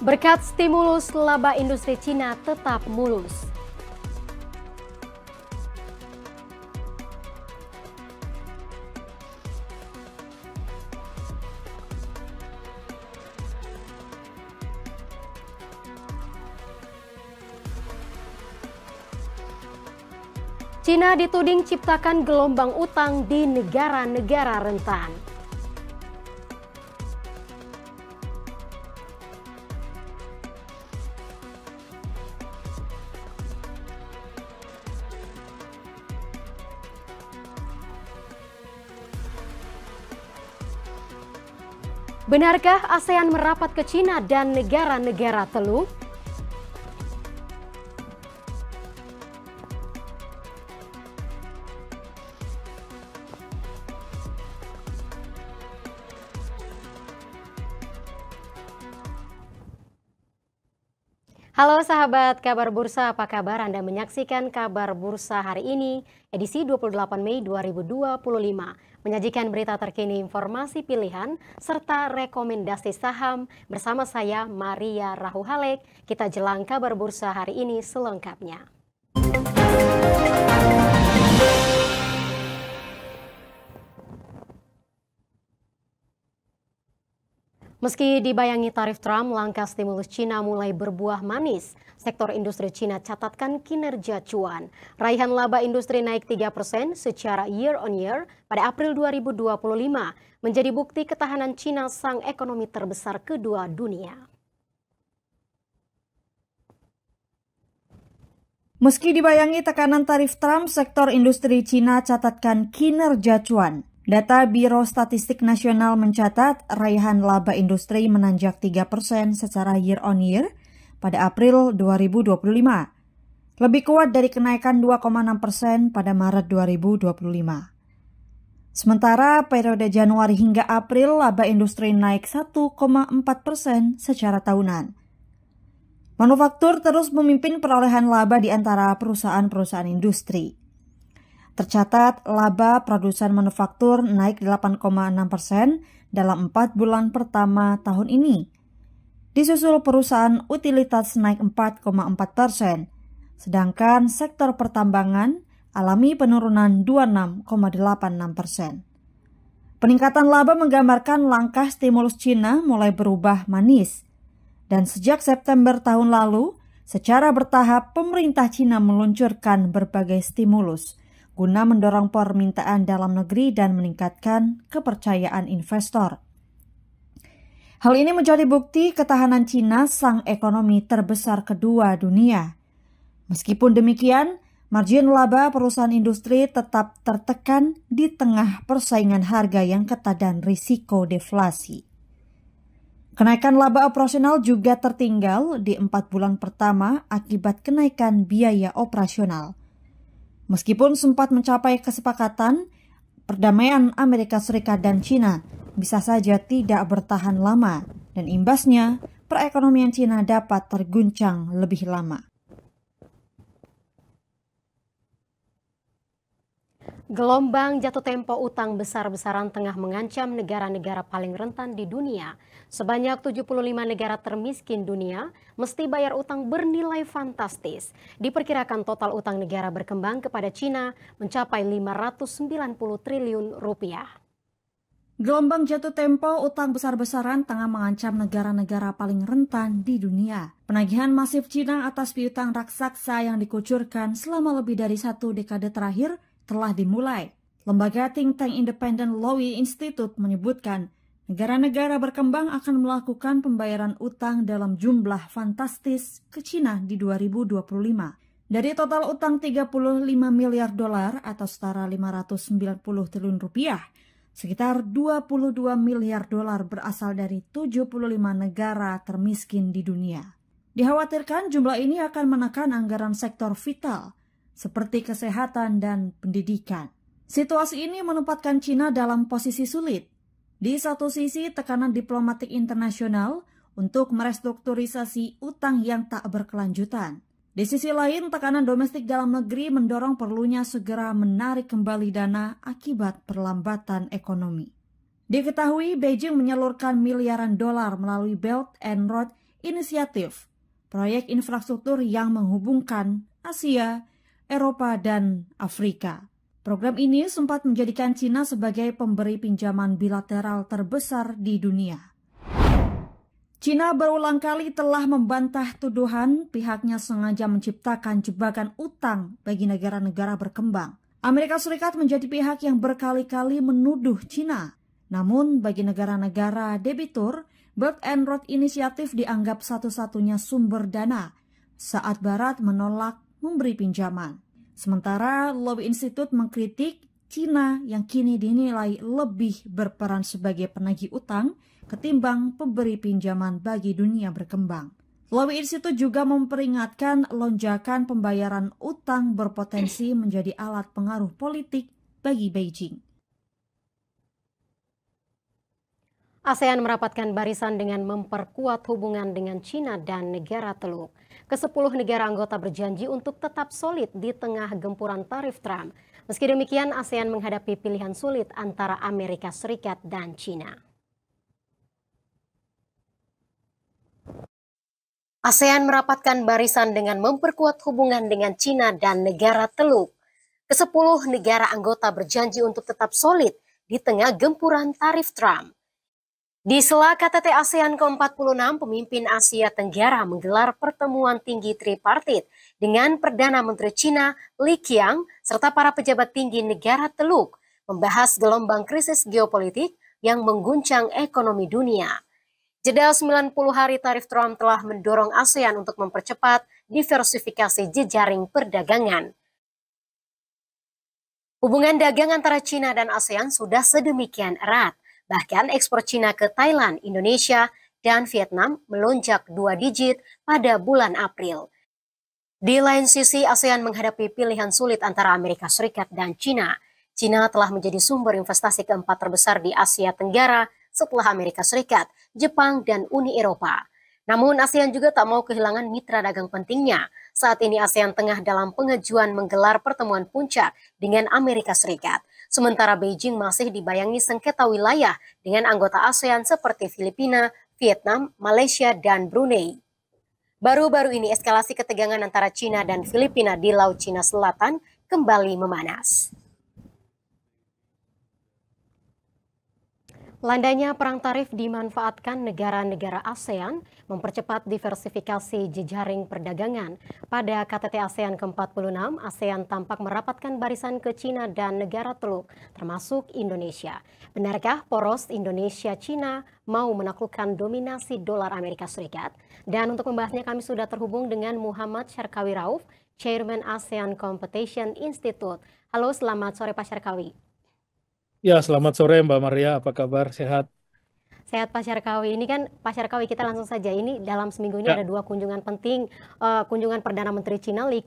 Berkat stimulus, laba industri Cina tetap mulus. Cina dituding ciptakan gelombang utang di negara-negara rentan. Benarkah ASEAN merapat ke Cina dan negara-negara Teluk? Halo sahabat Kabar Bursa, apa kabar? Anda menyaksikan Kabar Bursa hari ini, edisi 28 Mei 2025. Menyajikan berita terkini, informasi pilihan, serta rekomendasi saham bersama saya Maria Rahuhalek. Kita jelang Kabar Bursa hari ini selengkapnya. Meski dibayangi tarif Trump, langkah stimulus Cina mulai berbuah manis. Sektor industri Cina catatkan kinerja cuan. Raihan laba industri naik 3% secara year on year pada April 2025, menjadi bukti ketahanan Cina sang ekonomi terbesar kedua dunia. Meski dibayangi tekanan tarif Trump, sektor industri Cina catatkan kinerja cuan. Data Biro Statistik Nasional mencatat raihan laba industri menanjak 3% secara year on year pada April 2025. Lebih kuat dari kenaikan 2,6% pada Maret 2025. Sementara periode Januari hingga April laba industri naik 1,4% secara tahunan. Manufaktur terus memimpin perolehan laba di antara perusahaan-perusahaan industri. Tercatat laba produsen manufaktur naik 8,6% dalam 4 bulan pertama tahun ini. Disusul perusahaan utilitas naik 4,4%, sedangkan sektor pertambangan alami penurunan 26,86%. Peningkatan laba menggambarkan langkah stimulus Cina mulai berubah manis. Dan sejak September tahun lalu, secara bertahap pemerintah Cina meluncurkan berbagai stimulus guna mendorong permintaan dalam negeri dan meningkatkan kepercayaan investor. Hal ini menjadi bukti ketahanan Cina sang ekonomi terbesar kedua dunia. Meskipun demikian, margin laba perusahaan industri tetap tertekan di tengah persaingan harga yang ketat dan risiko deflasi. Kenaikan laba operasional juga tertinggal di 4 bulan pertama akibat kenaikan biaya operasional. Meskipun sempat mencapai kesepakatan, perdamaian Amerika Serikat dan Cina bisa saja tidak bertahan lama dan imbasnya perekonomian Cina dapat terguncang lebih lama. Gelombang jatuh tempo utang besar-besaran tengah mengancam negara-negara paling rentan di dunia. Sebanyak 75 negara termiskin dunia mesti bayar utang bernilai fantastis. Diperkirakan total utang negara berkembang kepada Cina mencapai 590 triliun rupiah. Gelombang jatuh tempo utang besar-besaran tengah mengancam negara-negara paling rentan di dunia. Penagihan masif Cina atas piutang raksasa yang dikucurkan selama lebih dari 1 dekade terakhir telah dimulai. Lembaga think tank independen Lowy Institute menyebutkan negara-negara berkembang akan melakukan pembayaran utang dalam jumlah fantastis ke Cina di 2025. Dari total utang 35 miliar dolar atau setara 590 triliun rupiah, sekitar 22 miliar dolar berasal dari 75 negara termiskin di dunia. Dikhawatirkan jumlah ini akan menekan anggaran sektor vital seperti kesehatan dan pendidikan. Situasi ini menempatkan Cina dalam posisi sulit. Di satu sisi, tekanan diplomatik internasional untuk merestrukturisasi utang yang tak berkelanjutan. Di sisi lain, tekanan domestik dalam negeri mendorong perlunya segera menarik kembali dana akibat perlambatan ekonomi. Diketahui Beijing menyalurkan miliaran dolar melalui Belt and Road Initiative, proyek infrastruktur yang menghubungkan Asia, Eropa, dan Afrika. Program ini sempat menjadikan Cina sebagai pemberi pinjaman bilateral terbesar di dunia. Cina berulang kali telah membantah tuduhan pihaknya sengaja menciptakan jebakan utang bagi negara-negara berkembang. Amerika Serikat menjadi pihak yang berkali-kali menuduh Cina. Namun bagi negara-negara debitur, Belt and Road Initiative dianggap satu-satunya sumber dana saat Barat menolak memberi pinjaman. Sementara Lowy Institute mengkritik Cina yang kini dinilai lebih berperan sebagai penagih utang ketimbang pemberi pinjaman bagi dunia berkembang. Lowy Institute juga memperingatkan lonjakan pembayaran utang berpotensi menjadi alat pengaruh politik bagi Beijing. ASEAN merapatkan barisan dengan memperkuat hubungan dengan Cina dan negara Teluk. Ke-10 negara anggota berjanji untuk tetap solid di tengah gempuran tarif Trump. Meski demikian, ASEAN menghadapi pilihan sulit antara Amerika Serikat dan Cina. ASEAN merapatkan barisan dengan memperkuat hubungan dengan Cina dan negara Teluk. Ke-10 negara anggota berjanji untuk tetap solid di tengah gempuran tarif Trump. Di sela KTT ASEAN ke-46, pemimpin Asia Tenggara menggelar pertemuan tinggi tripartit dengan Perdana Menteri Cina Li Qiang serta para pejabat tinggi negara Teluk membahas gelombang krisis geopolitik yang mengguncang ekonomi dunia. Jeda 90 hari tarif Trump telah mendorong ASEAN untuk mempercepat diversifikasi jejaring perdagangan. Hubungan dagang antara Cina dan ASEAN sudah sedemikian erat. Bahkan ekspor Cina ke Thailand, Indonesia, dan Vietnam melonjak 2 digit pada bulan April. Di lain sisi, ASEAN menghadapi pilihan sulit antara Amerika Serikat dan Cina. Cina telah menjadi sumber investasi keempat terbesar di Asia Tenggara setelah Amerika Serikat, Jepang, dan Uni Eropa. Namun ASEAN juga tak mau kehilangan mitra dagang pentingnya. Saat ini ASEAN tengah dalam pengajuan menggelar pertemuan puncak dengan Amerika Serikat. Sementara Beijing masih dibayangi sengketa wilayah dengan anggota ASEAN seperti Filipina, Vietnam, Malaysia, dan Brunei. Baru-baru ini eskalasi ketegangan antara Cina dan Filipina di Laut Cina Selatan kembali memanas. Landainya perang tarif dimanfaatkan negara-negara ASEAN mempercepat diversifikasi jejaring perdagangan. Pada KTT ASEAN ke-46, ASEAN tampak merapatkan barisan ke Cina dan negara Teluk, termasuk Indonesia. Benarkah poros Indonesia-Cina mau menaklukkan dominasi dolar Amerika Serikat? Dan untuk membahasnya kami sudah terhubung dengan Muhammad Syarkawi Rauf, Chairman ASEAN Competition Institute. Halo, selamat sore Pak Syarkawi. Ya, selamat sore Mbak Maria, apa kabar? Sehat? Sehat Pak Syarkawi. Ini kan Pak Syarkawi, kita langsung saja. Ini dalam seminggu ini ada 2 kunjungan penting, kunjungan Perdana Menteri Cina Li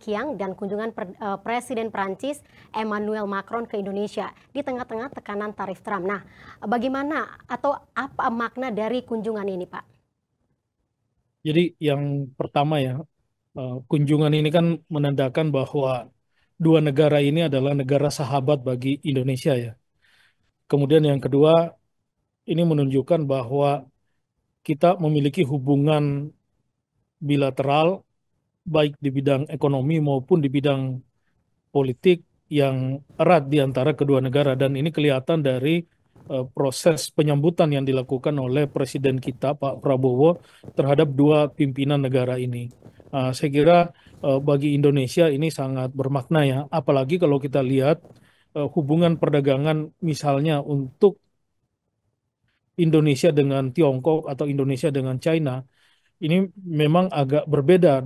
Qiang dan kunjungan Presiden Prancis Emmanuel Macron ke Indonesia di tengah-tengah tekanan tarif Trump. Nah, bagaimana atau apa makna dari kunjungan ini, Pak? Jadi yang pertama ya, kunjungan ini kan menandakan bahwa 2 negara ini adalah negara sahabat bagi Indonesia ya. Kemudian yang kedua, ini menunjukkan bahwa kita memiliki hubungan bilateral baik di bidang ekonomi maupun di bidang politik yang erat di antara kedua negara, dan ini kelihatan dari proses penyambutan yang dilakukan oleh Presiden kita Pak Prabowo terhadap 2 pimpinan negara ini. Saya kira bagi Indonesia ini sangat bermakna ya, apalagi kalau kita lihat hubungan perdagangan misalnya untuk Indonesia dengan Tiongkok atau Indonesia dengan China, ini memang agak berbeda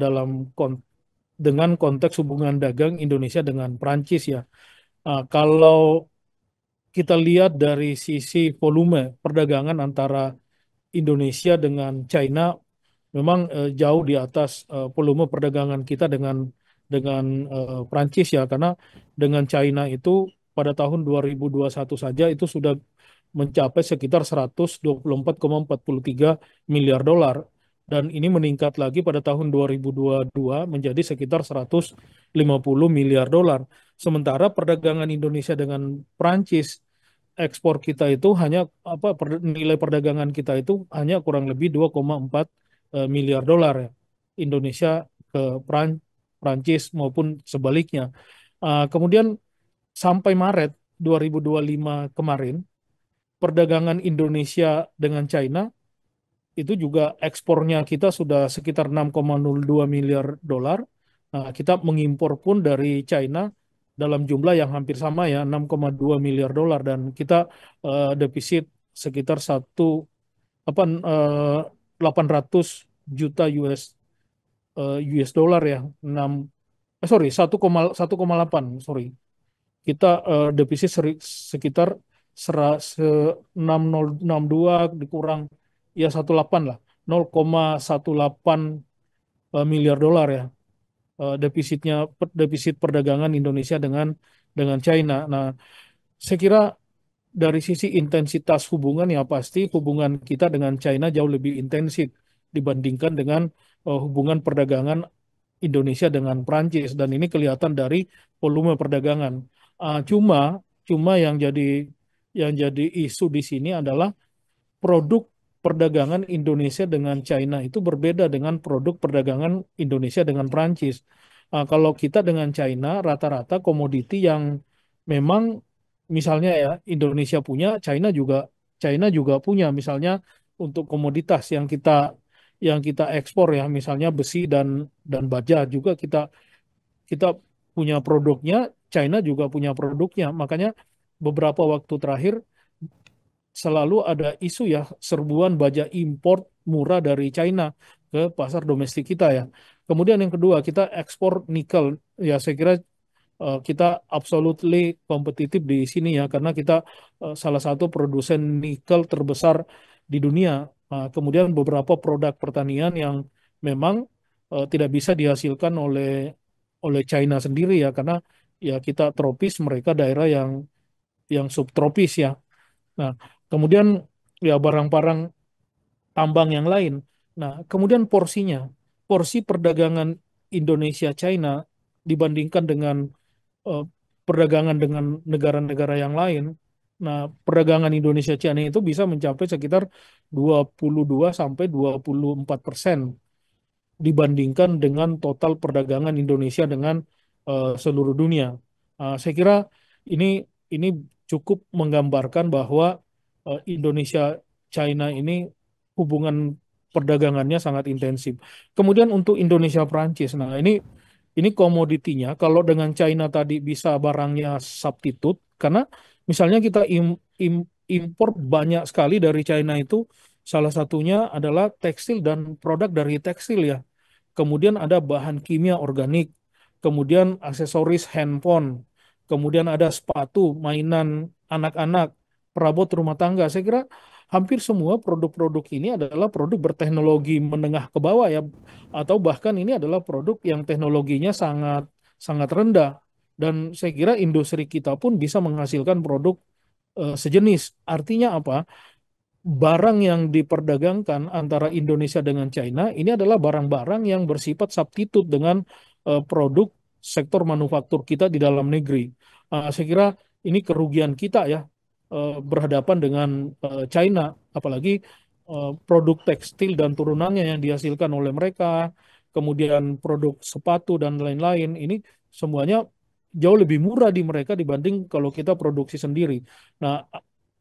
dengan konteks hubungan dagang Indonesia dengan Prancis ya. Kalau kita lihat dari sisi volume perdagangan antara Indonesia dengan China, memang jauh di atas volume perdagangan kita dengan Prancis ya, karena dengan China itu pada tahun 2021 saja itu sudah mencapai sekitar 124,43 miliar dolar, dan ini meningkat lagi pada tahun 2022 menjadi sekitar 150 miliar dolar. Sementara perdagangan Indonesia dengan Prancis, ekspor kita itu hanya nilai perdagangan kita itu hanya kurang lebih 2,4 miliar dolar ya. Indonesia ke Prancis maupun sebaliknya. Kemudian sampai Maret 2025 kemarin, perdagangan Indonesia dengan China itu juga ekspornya kita sudah sekitar 6,02 miliar dolar. Nah, kita mengimpor pun dari China dalam jumlah yang hampir sama ya, 6,2 miliar dolar, dan kita defisit sekitar 800 juta US dollar ya, 1,8 sorry. Kita defisit sekitar 662 dikurang ya 18 lah, 0,18 miliar dolar ya, defisit perdagangan Indonesia dengan China. Nah, saya kira dari sisi intensitas hubungan ya pasti hubungan kita dengan China jauh lebih intensif dibandingkan dengan hubungan perdagangan Indonesia dengan Prancis, dan ini kelihatan dari volume perdagangan. Cuma yang jadi isu di sini adalah produk perdagangan Indonesia dengan China itu berbeda dengan produk perdagangan Indonesia dengan Prancis. Kalau kita dengan China rata-rata komoditi yang memang misalnya ya Indonesia punya, China juga punya. Misalnya untuk komoditas yang kita ekspor ya, misalnya besi dan baja juga kita punya produknya, China juga punya produknya. Makanya beberapa waktu terakhir selalu ada isu ya, serbuan baja impor murah dari China ke pasar domestik kita ya. Kemudian yang kedua, kita ekspor nikel. Ya, saya kira kita absolutely kompetitif di sini ya, karena kita salah satu produsen nikel terbesar di dunia. Kemudian beberapa produk pertanian yang memang tidak bisa dihasilkan oleh China sendiri ya, karena ya kita tropis, mereka daerah yang subtropis ya. Nah, kemudian ya barang-barang tambang yang lain. Nah, kemudian porsi perdagangan Indonesia-China dibandingkan dengan eh, perdagangan dengan negara-negara yang lain. Nah, perdagangan Indonesia-China itu bisa mencapai sekitar 22 sampai 24% dibandingkan dengan total perdagangan Indonesia dengan seluruh dunia. Saya kira ini cukup menggambarkan bahwa Indonesia China ini hubungan perdagangannya sangat intensif. Kemudian untuk Indonesia Prancis, nah ini komoditinya kalau dengan China tadi bisa barangnya substitute, karena misalnya kita impor banyak sekali dari China itu, salah satunya adalah tekstil dan produk dari tekstil ya. Kemudian ada bahan kimia organik, kemudian aksesoris handphone, kemudian ada sepatu, mainan anak-anak, perabot rumah tangga. Saya kira hampir semua produk-produk ini adalah produk berteknologi menengah ke bawah ya, atau bahkan ini adalah produk yang teknologinya sangat sangat rendah. Dan saya kira industri kita pun bisa menghasilkan produk sejenis. Artinya apa? Barang yang diperdagangkan antara Indonesia dengan China ini adalah barang-barang yang bersifat substitut dengan produk sektor manufaktur kita di dalam negeri. Saya kira ini kerugian kita ya, berhadapan dengan China, apalagi produk tekstil dan turunannya yang dihasilkan oleh mereka, kemudian produk sepatu dan lain-lain, ini semuanya jauh lebih murah di mereka dibanding kalau kita produksi sendiri. Nah,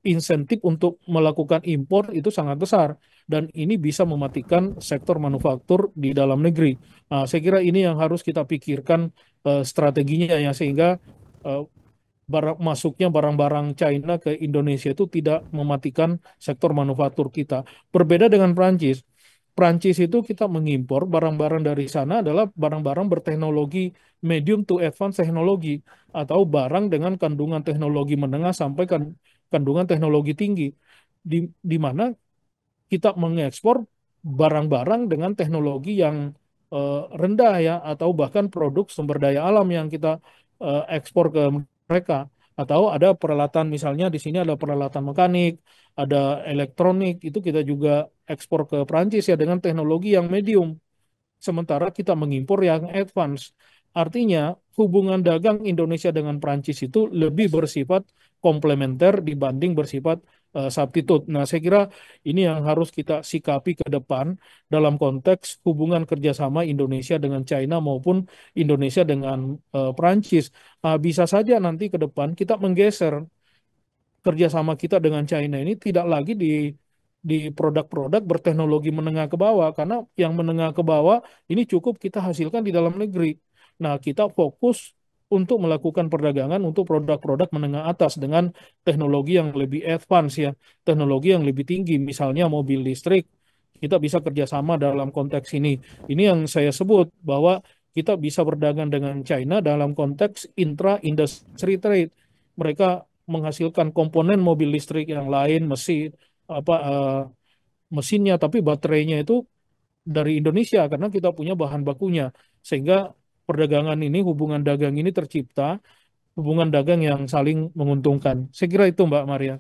insentif untuk melakukan impor itu sangat besar, dan ini bisa mematikan sektor manufaktur di dalam negeri. Nah, saya kira ini yang harus kita pikirkan strateginya ya, sehingga eh, masuknya barang-barang China ke Indonesia itu tidak mematikan sektor manufaktur kita. Berbeda dengan Prancis. Prancis itu kita mengimpor barang-barang dari sana adalah barang-barang berteknologi medium to advanced teknologi, atau barang dengan kandungan teknologi menengah sampai kandungan teknologi tinggi, di mana kita mengekspor barang-barang dengan teknologi yang rendah ya, atau bahkan produk sumber daya alam yang kita ekspor ke mereka. Atau ada peralatan, misalnya di sini ada peralatan mekanik, ada elektronik, itu kita juga ekspor ke Prancis ya dengan teknologi yang medium. Sementara kita mengimpor yang advance. Artinya hubungan dagang Indonesia dengan Prancis itu lebih bersifat komplementer dibanding bersifat substitute. Nah, saya kira ini yang harus kita sikapi ke depan dalam konteks hubungan kerjasama Indonesia dengan China maupun Indonesia dengan Perancis. Bisa saja nanti ke depan kita menggeser kerjasama kita dengan China ini tidak lagi di produk-produk berteknologi menengah ke bawah, karena yang menengah ke bawah ini cukup kita hasilkan di dalam negeri. Nah, kita fokus untuk melakukan perdagangan untuk produk-produk menengah atas dengan teknologi yang lebih advance ya, teknologi yang lebih tinggi, misalnya mobil listrik. Kita bisa kerjasama dalam konteks ini. Ini yang saya sebut bahwa kita bisa berdagang dengan China dalam konteks intra-industry trade. Mereka menghasilkan komponen mobil listrik yang lain, mesin, apa mesinnya, tapi baterainya itu dari Indonesia karena kita punya bahan bakunya. Sehingga perdagangan ini, hubungan dagang ini tercipta, hubungan dagang yang saling menguntungkan. Saya kira itu Mbak Maria.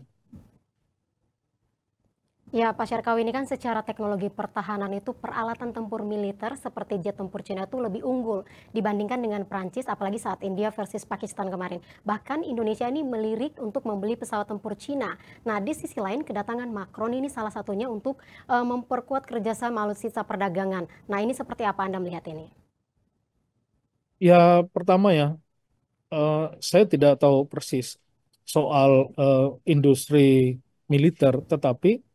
Ya, Pak Syarkawi, ini kan secara teknologi pertahanan itu peralatan tempur militer seperti jet tempur Cina itu lebih unggul dibandingkan dengan Prancis, apalagi saat India versus Pakistan kemarin. Bahkan Indonesia ini melirik untuk membeli pesawat tempur Cina. Nah, di sisi lain kedatangan Macron ini salah satunya untuk memperkuat kerjasama alutsista perdagangan. Nah, ini seperti apa Anda melihat ini? Ya, pertama ya, saya tidak tahu persis soal industri militer, tetapi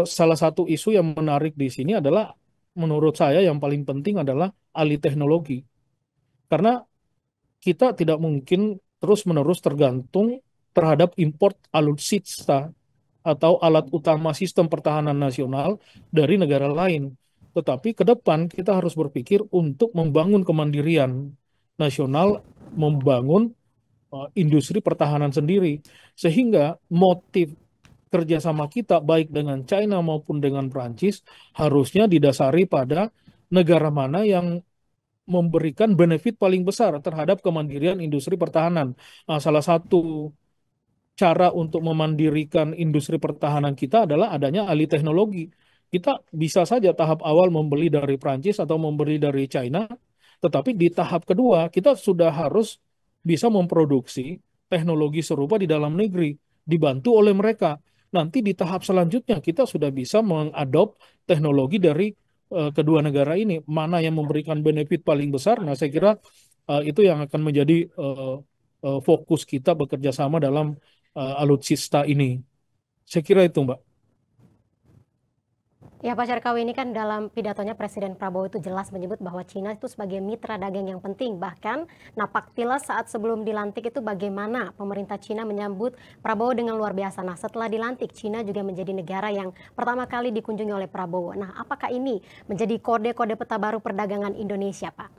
salah satu isu yang menarik di sini adalah, menurut saya yang paling penting adalah alih teknologi. Karena kita tidak mungkin terus-menerus tergantung terhadap import alutsista atau alat utama sistem pertahanan nasional dari negara lain. Tetapi ke depan kita harus berpikir untuk membangun kemandirian nasional, membangun industri pertahanan sendiri. Sehingga motif kerjasama kita baik dengan China maupun dengan Prancis harusnya didasari pada negara mana yang memberikan benefit paling besar terhadap kemandirian industri pertahanan. Salah satu cara untuk memandirikan industri pertahanan kita adalah adanya alih teknologi. Kita bisa saja tahap awal membeli dari Prancis atau membeli dari China, tetapi di tahap kedua kita sudah harus bisa memproduksi teknologi serupa di dalam negeri, dibantu oleh mereka. Nanti di tahap selanjutnya kita sudah bisa mengadop teknologi dari kedua negara ini. Mana yang memberikan benefit paling besar? Nah, saya kira itu yang akan menjadi fokus kita bekerja sama dalam alutsista ini. Saya kira itu, Mbak. Ya, Pak Syarkawi, ini kan dalam pidatonya Presiden Prabowo itu jelas menyebut bahwa Cina itu sebagai mitra dagang yang penting. Bahkan napaktilas saat sebelum dilantik itu bagaimana pemerintah Cina menyambut Prabowo dengan luar biasa. Nah, setelah dilantik, Cina juga menjadi negara yang pertama kali dikunjungi oleh Prabowo. Nah, apakah ini menjadi kode-kode peta baru perdagangan Indonesia, Pak?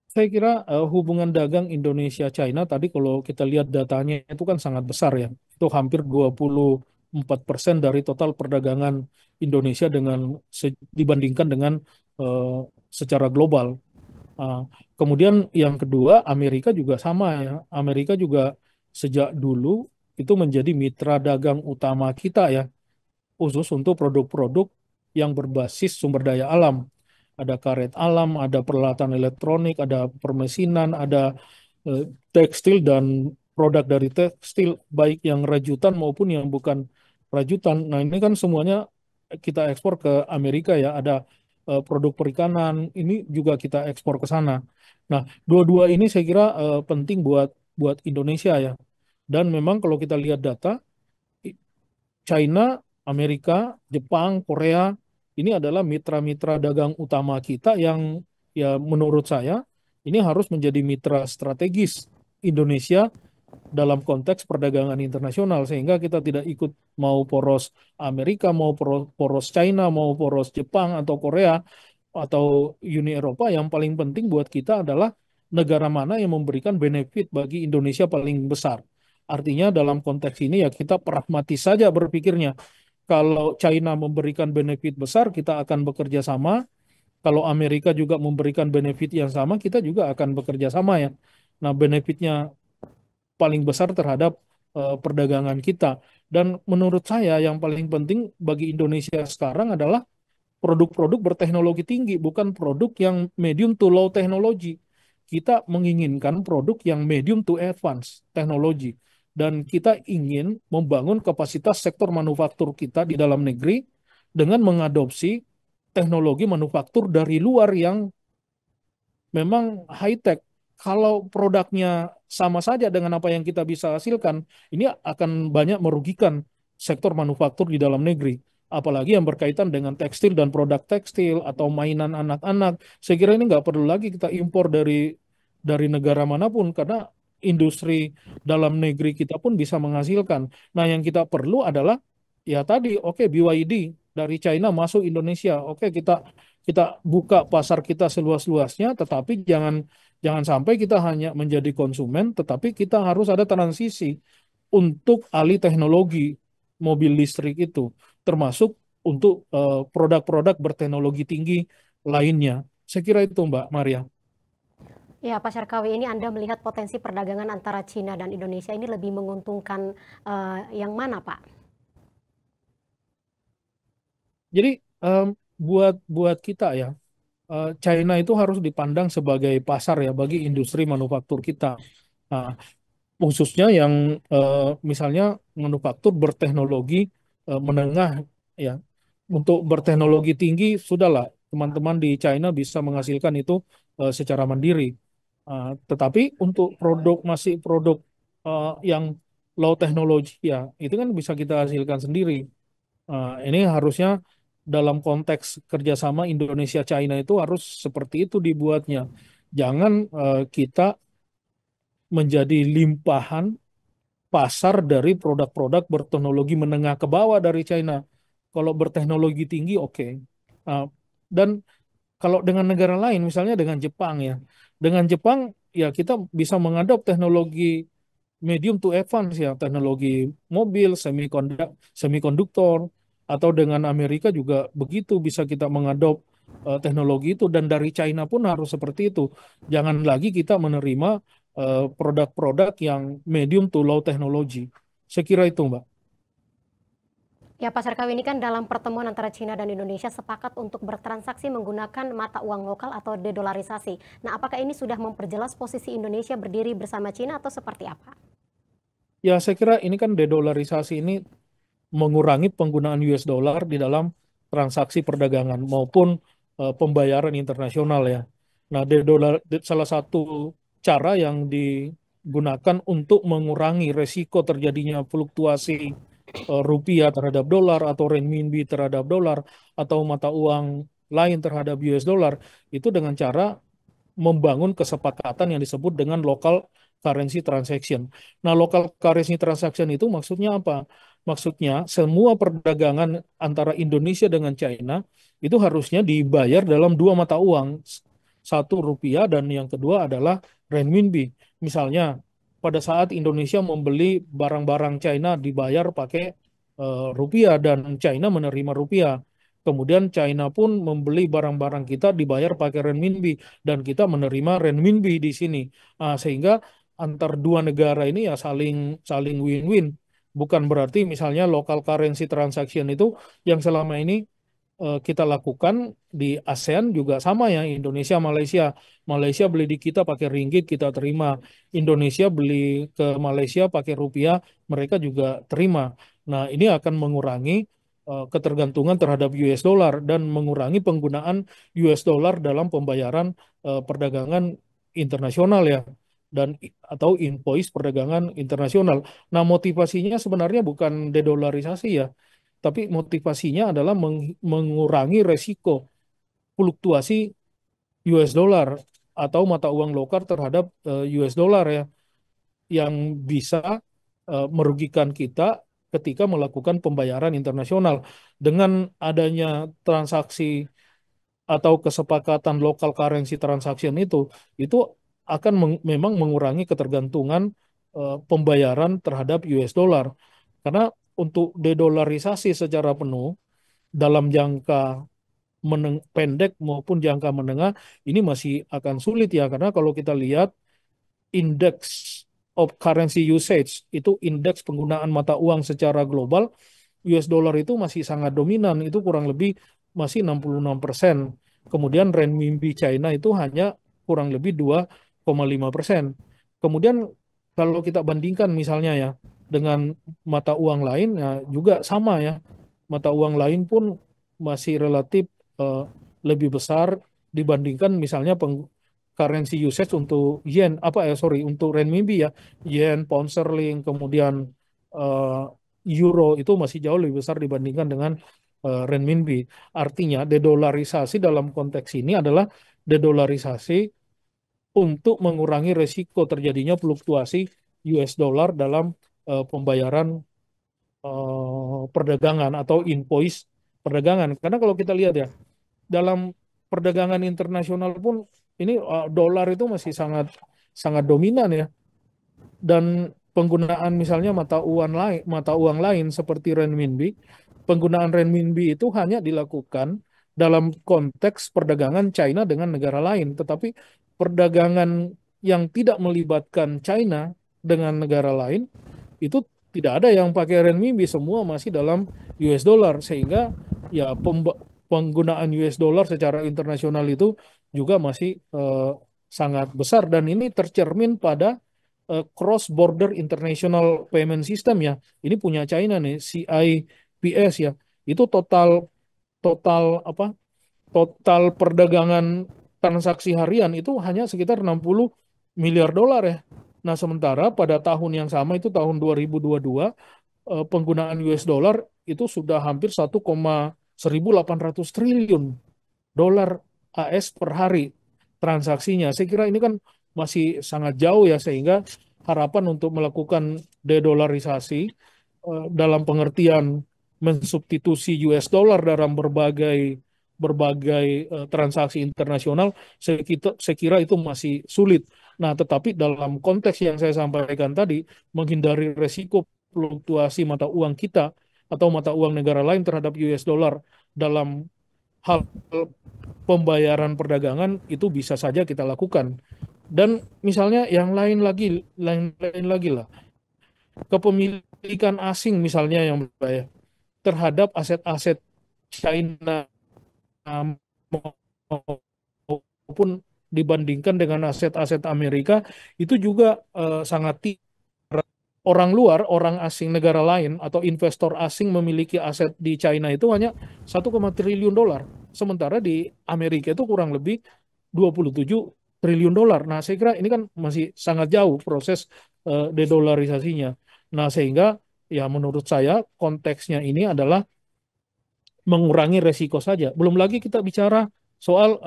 Saya kira hubungan dagang Indonesia-China tadi kalau kita lihat datanya itu kan sangat besar ya. Itu hampir 24% dari total perdagangan Indonesia dibandingkan dengan eh, secara global. Uh, Kemudian yang kedua, Amerika juga sama ya. Amerika juga sejak dulu itu menjadi mitra dagang utama kita ya, khusus untuk produk-produk yang berbasis sumber daya alam. Ada karet alam, ada peralatan elektronik, ada permesinan, ada eh, tekstil dan produk dari tekstil, baik yang rajutan maupun yang bukan rajutan. Nah, ini kan semuanya kita ekspor ke Amerika ya. Ada produk perikanan, ini juga kita ekspor ke sana. Nah, dua-dua ini saya kira penting buat buat Indonesia ya. Dan memang kalau kita lihat data, China, Amerika, Jepang, Korea, ini adalah mitra-mitra dagang utama kita yang ya menurut saya ini harus menjadi mitra strategis Indonesia dalam konteks perdagangan internasional, sehingga kita tidak ikut mau poros Amerika, mau poros China, mau poros Jepang atau Korea atau Uni Eropa. Yang paling penting buat kita adalah negara mana yang memberikan benefit bagi Indonesia paling besar. Artinya dalam konteks ini ya kita pragmatis saja berpikirnya. Kalau China memberikan benefit besar, kita akan bekerja sama. Kalau Amerika juga memberikan benefit yang sama, kita juga akan bekerja sama ya. Nah, benefitnya paling besar terhadap perdagangan kita. Dan menurut saya yang paling penting bagi Indonesia sekarang adalah produk-produk berteknologi tinggi, bukan produk yang medium to low teknologi. Kita menginginkan produk yang medium to advance teknologi. Dan kita ingin membangun kapasitas sektor manufaktur kita di dalam negeri dengan mengadopsi teknologi manufaktur dari luar yang memang high tech. Kalau produknya sama saja dengan apa yang kita bisa hasilkan, ini akan banyak merugikan sektor manufaktur di dalam negeri. Apalagi yang berkaitan dengan tekstil dan produk tekstil atau mainan anak-anak. Saya kira ini nggak perlu lagi kita impor dari negara manapun karena industri dalam negeri kita pun bisa menghasilkan. Nah, yang kita perlu adalah ya tadi, oke, BYD dari China masuk Indonesia. Oke, kita kita buka pasar kita seluas-luasnya, tetapi jangan jangan sampai kita hanya menjadi konsumen, tetapi kita harus ada transisi untuk alih teknologi mobil listrik itu, termasuk untuk produk-produk berteknologi tinggi lainnya. Saya kira itu, Mbak Maria. Ya, Pak Syarkawi, ini Anda melihat potensi perdagangan antara Cina dan Indonesia ini lebih menguntungkan yang mana, Pak? Jadi buat buat kita ya, China itu harus dipandang sebagai pasar ya bagi industri manufaktur kita. Nah, khususnya yang misalnya manufaktur berteknologi menengah ya. Untuk berteknologi tinggi sudahlah teman-teman di China bisa menghasilkan itu secara mandiri. Tetapi untuk produk masih produk yang low teknologi ya itu kan bisa kita hasilkan sendiri. Ini harusnya dalam konteks kerjasama Indonesia-China itu harus seperti itu dibuatnya. Jangan kita menjadi limpahan pasar dari produk-produk berteknologi menengah ke bawah dari China. Kalau berteknologi tinggi, oke. Uh, dan kalau dengan negara lain, misalnya dengan Jepang ya, dengan Jepang ya kita bisa mengadop teknologi medium to advance ya, teknologi mobil, semikonduktor, atau dengan Amerika juga begitu bisa kita mengadop teknologi itu dan dari China pun harus seperti itu. Jangan lagi kita menerima produk-produk yang medium to low teknologi. Saya kira itu, Mbak. Ya, Pak Syarkawi, ini kan dalam pertemuan antara Cina dan Indonesia sepakat untuk bertransaksi menggunakan mata uang lokal atau dedolarisasi. Nah, apakah ini sudah memperjelas posisi Indonesia berdiri bersama Cina atau seperti apa? Ya, saya kira ini kan dedolarisasi ini mengurangi penggunaan US dollar di dalam transaksi perdagangan maupun pembayaran internasional ya. Nah, salah satu cara yang digunakan untuk mengurangi resiko terjadinya fluktuasi rupiah terhadap dolar atau renminbi terhadap dolar atau mata uang lain terhadap US dollar itu dengan cara membangun kesepakatan yang disebut dengan local currency transaction. Nah, local currency transaction itu maksudnya apa? Maksudnya semua perdagangan antara Indonesia dengan China itu harusnya dibayar dalam dua mata uang. Satu rupiah dan yang kedua adalah renminbi. Misalnya pada saat Indonesia membeli barang-barang China dibayar pakai rupiah dan China menerima rupiah. Kemudian China pun membeli barang-barang kita dibayar pakai renminbi dan kita menerima renminbi di sini. Sehingga antar dua negara ini ya saling saling win-win. Bukan berarti misalnya local currency transaction itu yang selama ini kita lakukan di ASEAN juga sama ya, Indonesia, Malaysia. Malaysia beli di kita pakai ringgit, kita terima. Indonesia beli ke Malaysia pakai rupiah, mereka juga terima. Nah, ini akan mengurangi ketergantungan terhadap US dollar dan mengurangi penggunaan US dollar dalam pembayaran perdagangan internasional ya dan atau invoice perdagangan internasional. Nah, motivasinya sebenarnya bukan dedolarisasi ya, tapi motivasinya adalah mengurangi resiko fluktuasi US dollar atau mata uang lokal terhadap US dollar ya yang bisa merugikan kita ketika melakukan pembayaran internasional. Dengan adanya transaksi atau kesepakatan local currency transaction itu akan memang mengurangi ketergantungan pembayaran terhadap US dollar. Karena untuk dedolarisasi secara penuh dalam jangka pendek maupun jangka menengah ini masih akan sulit ya karena kalau kita lihat indeks of currency usage itu indeks penggunaan mata uang secara global US dollar itu masih sangat dominan itu kurang lebih masih 66%. Kemudian renminbi China itu hanya kurang lebih 2,5%. Kemudian kalau kita bandingkan misalnya ya dengan mata uang lain, ya juga sama ya. Mata uang lain pun masih relatif eh, lebih besar dibandingkan misalnya currency usage untuk yen, untuk renminbi ya, yen, pound sterling, kemudian eh, euro itu masih jauh lebih besar dibandingkan dengan renminbi. Artinya dedolarisasi dalam konteks ini adalah dedolarisasi untuk mengurangi resiko terjadinya fluktuasi US dollar dalam pembayaran perdagangan atau invoice perdagangan. Karena kalau kita lihat ya, dalam perdagangan internasional pun ini dolar itu masih sangat sangat dominan ya. Dan penggunaan misalnya mata uang lain seperti renminbi, penggunaan renminbi itu hanya dilakukan dalam konteks perdagangan China dengan negara lain, tetapi perdagangan yang tidak melibatkan China dengan negara lain itu tidak ada yang pakai renminbi, semua masih dalam US dollar, sehingga ya penggunaan US dollar secara internasional itu juga masih sangat besar, dan ini tercermin pada cross border international payment system ya. Ini punya China nih, CIPS ya. Itu total total apa? Total perdagangan transaksi harian itu hanya sekitar 60 miliar dolar ya. Nah, sementara pada tahun yang sama itu tahun 2022 penggunaan US dollar itu sudah hampir 1,1800 triliun dolar AS per hari transaksinya. Saya kira ini kan masih sangat jauh ya, sehingga harapan untuk melakukan dedolarisasi dalam pengertian mensubstitusi US dollar dalam berbagai berbagai transaksi internasional, saya kira itu masih sulit. Nah, tetapi dalam konteks yang saya sampaikan tadi, menghindari resiko fluktuasi mata uang kita atau mata uang negara lain terhadap US dollar dalam hal pembayaran perdagangan itu bisa saja kita lakukan. Dan misalnya yang lain lagi lah, kepemilikan asing misalnya yang berbahaya terhadap aset-aset China maupun dibandingkan dengan aset-aset Amerika itu juga sangat tinggi. Orang luar, orang asing negara lain atau investor asing memiliki aset di China itu hanya 1,1 triliun dolar. Sementara di Amerika itu kurang lebih 27 triliun dolar. Nah, saya kira ini kan masih sangat jauh proses dedolarisasinya. Nah, sehingga ya menurut saya konteksnya ini adalah mengurangi resiko saja. Belum lagi kita bicara soal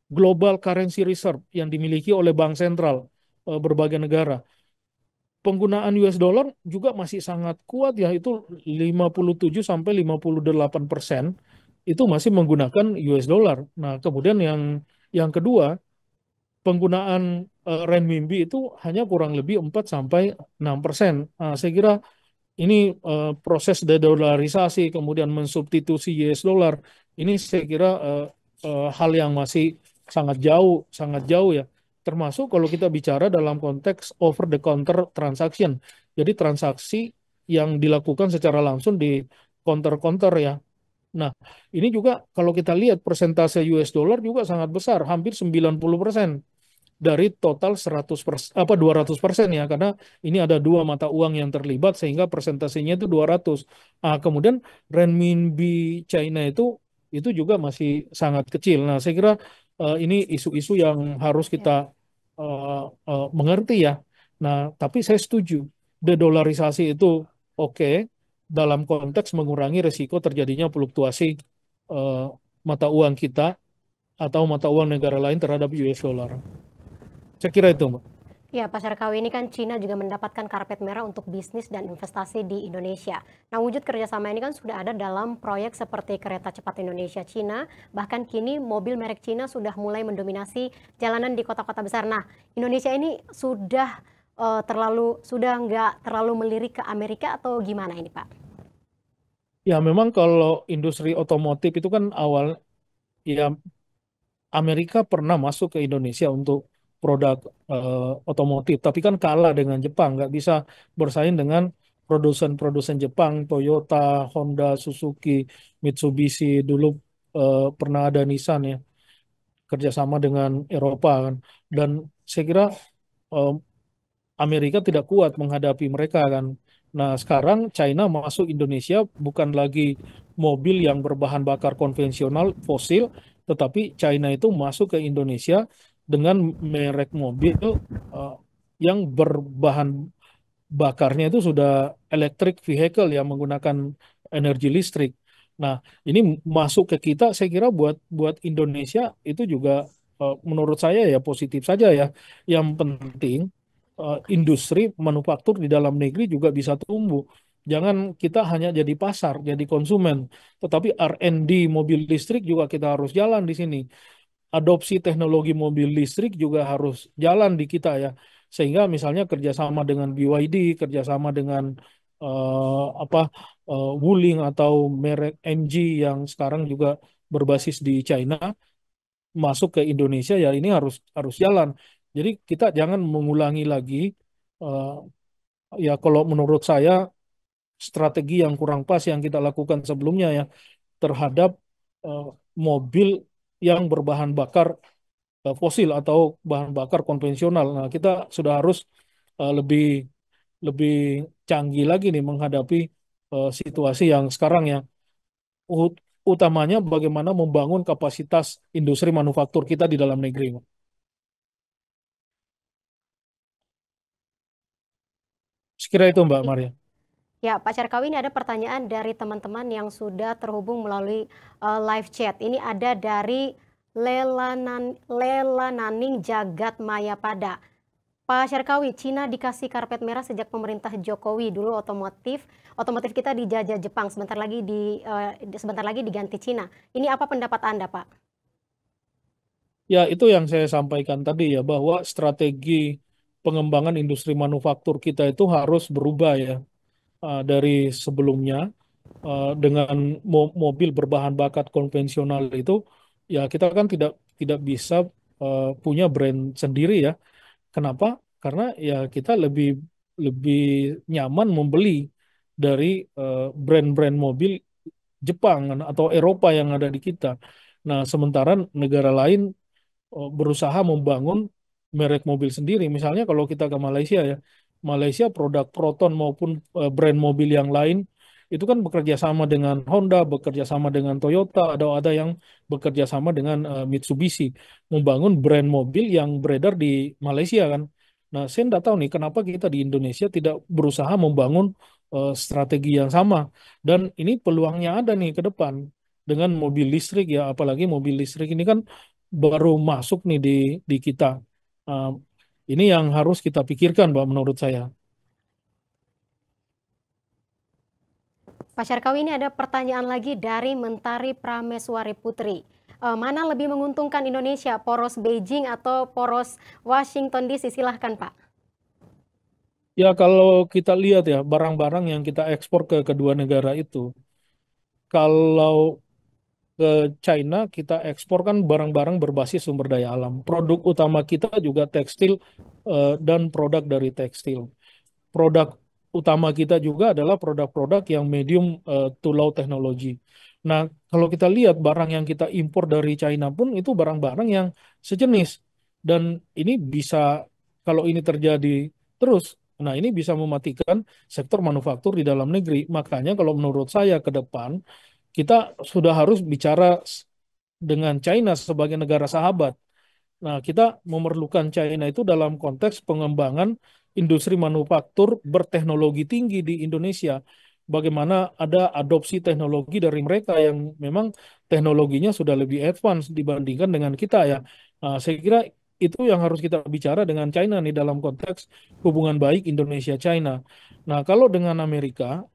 global currency reserve yang dimiliki oleh bank sentral berbagai negara. Penggunaan US dollar juga masih sangat kuat ya, itu 57 sampai 58% itu masih menggunakan US dollar. Nah, kemudian yang kedua, penggunaan renminbi itu hanya kurang lebih 4 sampai 6%. Nah, saya kira ini proses dedolarisasi kemudian mensubstitusi US dollar ini saya kira hal yang masih sangat jauh ya. Termasuk kalau kita bicara dalam konteks over the counter transaction. Jadi transaksi yang dilakukan secara langsung di counter-counter ya. Nah, ini juga kalau kita lihat persentase US dollar juga sangat besar, hampir 90% dari total 200% ya, karena ini ada dua mata uang yang terlibat sehingga persentasenya itu 200. Kemudian renminbi China itu juga masih sangat kecil. Nah, saya kira ini isu-isu yang harus kita Ya. mengerti ya. Nah, tapi saya setuju dedolarisasi itu oke dalam konteks mengurangi risiko terjadinya fluktuasi eh, mata uang kita atau mata uang negara lain terhadap US dollar. Saya kira itu, Mbak. Ya, Pak Syarkawi, ini kan Cina juga mendapatkan karpet merah untuk bisnis dan investasi di Indonesia. Nah, wujud kerjasama ini kan sudah ada dalam proyek seperti Kereta Cepat Indonesia-Cina, bahkan kini mobil merek Cina sudah mulai mendominasi jalanan di kota-kota besar. Nah, Indonesia ini sudah nggak terlalu melirik ke Amerika atau gimana ini, Pak? Ya, memang kalau industri otomotif itu kan awal, ya Amerika pernah masuk ke Indonesia untuk produk otomotif, tapi kan kalah dengan Jepang, nggak bisa bersaing dengan produsen-produsen Jepang, Toyota, Honda, Suzuki, Mitsubishi, dulu pernah ada Nissan ya, kerjasama dengan Eropa kan. Dan saya kira eh, Amerika tidak kuat menghadapi mereka kan. Nah, sekarang China masuk Indonesia bukan lagi mobil yang berbahan bakar konvensional fosil, tetapi China itu masuk ke Indonesia dengan merek mobil eh, yang berbahan bakarnya itu sudah electric vehicle yang menggunakan energi listrik. Nah, ini masuk ke kita, saya kira buat buat Indonesia itu juga menurut saya ya positif saja ya. Yang penting industri manufaktur di dalam negeri juga bisa tumbuh. Jangan kita hanya jadi pasar, jadi konsumen, tetapi R&D mobil listrik juga kita harus jalan di sini. Adopsi teknologi mobil listrik juga harus jalan di kita ya. Sehingga misalnya kerjasama dengan BYD, kerjasama dengan apa Wuling atau merek MG yang sekarang juga berbasis di China masuk ke Indonesia ya ini harus harus jalan. Jadi kita jangan mengulangi lagi eh, ya kalau menurut saya strategi yang kurang pas yang kita lakukan sebelumnya ya terhadap eh, mobil yang berbahan bakar fosil atau bahan bakar konvensional. Nah, kita sudah harus lebih lebih canggih lagi nih menghadapi situasi yang sekarang ya. Utamanya bagaimana membangun kapasitas industri manufaktur kita di dalam negeri. Sekira itu Mbak Maria. Ya, Pak Syarkawi, ini ada pertanyaan dari teman-teman yang sudah terhubung melalui live chat. Ini ada dari Lela Naning Jagat Mayapada. Pak Syarkawi, Cina dikasih karpet merah sejak pemerintah Jokowi. Dulu otomotif kita dijajah Jepang, sebentar lagi diganti Cina. Ini apa pendapat Anda, Pak? Ya, itu yang saya sampaikan tadi ya, bahwa strategi pengembangan industri manufaktur kita itu harus berubah ya. Dari sebelumnya dengan mobil berbahan bakar konvensional itu ya kita kan tidak tidak bisa punya brand sendiri ya. Kenapa? Karena ya kita lebih lebih nyaman membeli dari brand-brand mobil Jepang atau Eropa yang ada di kita. Nah, sementara negara lain berusaha membangun merek mobil sendiri. Misalnya kalau kita ke Malaysia ya, Malaysia produk Proton maupun brand mobil yang lain itu kan bekerja sama dengan Honda, bekerja sama dengan Toyota, ada yang bekerja sama dengan Mitsubishi, membangun brand mobil yang beredar di Malaysia kan. Nah, saya tidak tahu nih kenapa kita di Indonesia tidak berusaha membangun strategi yang sama. Dan ini peluangnya ada nih ke depan dengan mobil listrik ya, apalagi mobil listrik ini kan baru masuk nih di kita. Uh, ini yang harus kita pikirkan, Mbak, menurut saya. Pak Syarkawi, ini ada pertanyaan lagi dari Mentari Prameswari Putri. Mana lebih menguntungkan Indonesia, poros Beijing atau poros Washington DC? Silahkan, Pak. Ya, kalau kita lihat ya, barang-barang yang kita ekspor ke kedua negara itu, kalau ke China kita ekspor kan barang-barang berbasis sumber daya alam. Produk utama kita juga tekstil dan produk dari tekstil. Produk utama kita juga adalah produk-produk yang medium to low teknologi. Nah, kalau kita lihat barang yang kita impor dari China pun itu barang-barang yang sejenis. Dan ini bisa, kalau ini terjadi terus, nah ini bisa mematikan sektor manufaktur di dalam negeri. Makanya kalau menurut saya ke depan, kita sudah harus bicara dengan China sebagai negara sahabat. Nah, kita memerlukan China itu dalam konteks pengembangan industri manufaktur berteknologi tinggi di Indonesia. Bagaimana ada adopsi teknologi dari mereka yang memang teknologinya sudah lebih advance dibandingkan dengan kita ya. Nah, saya kira itu yang harus kita bicara dengan China nih dalam konteks hubungan baik Indonesia-China. Nah, kalau dengan Amerika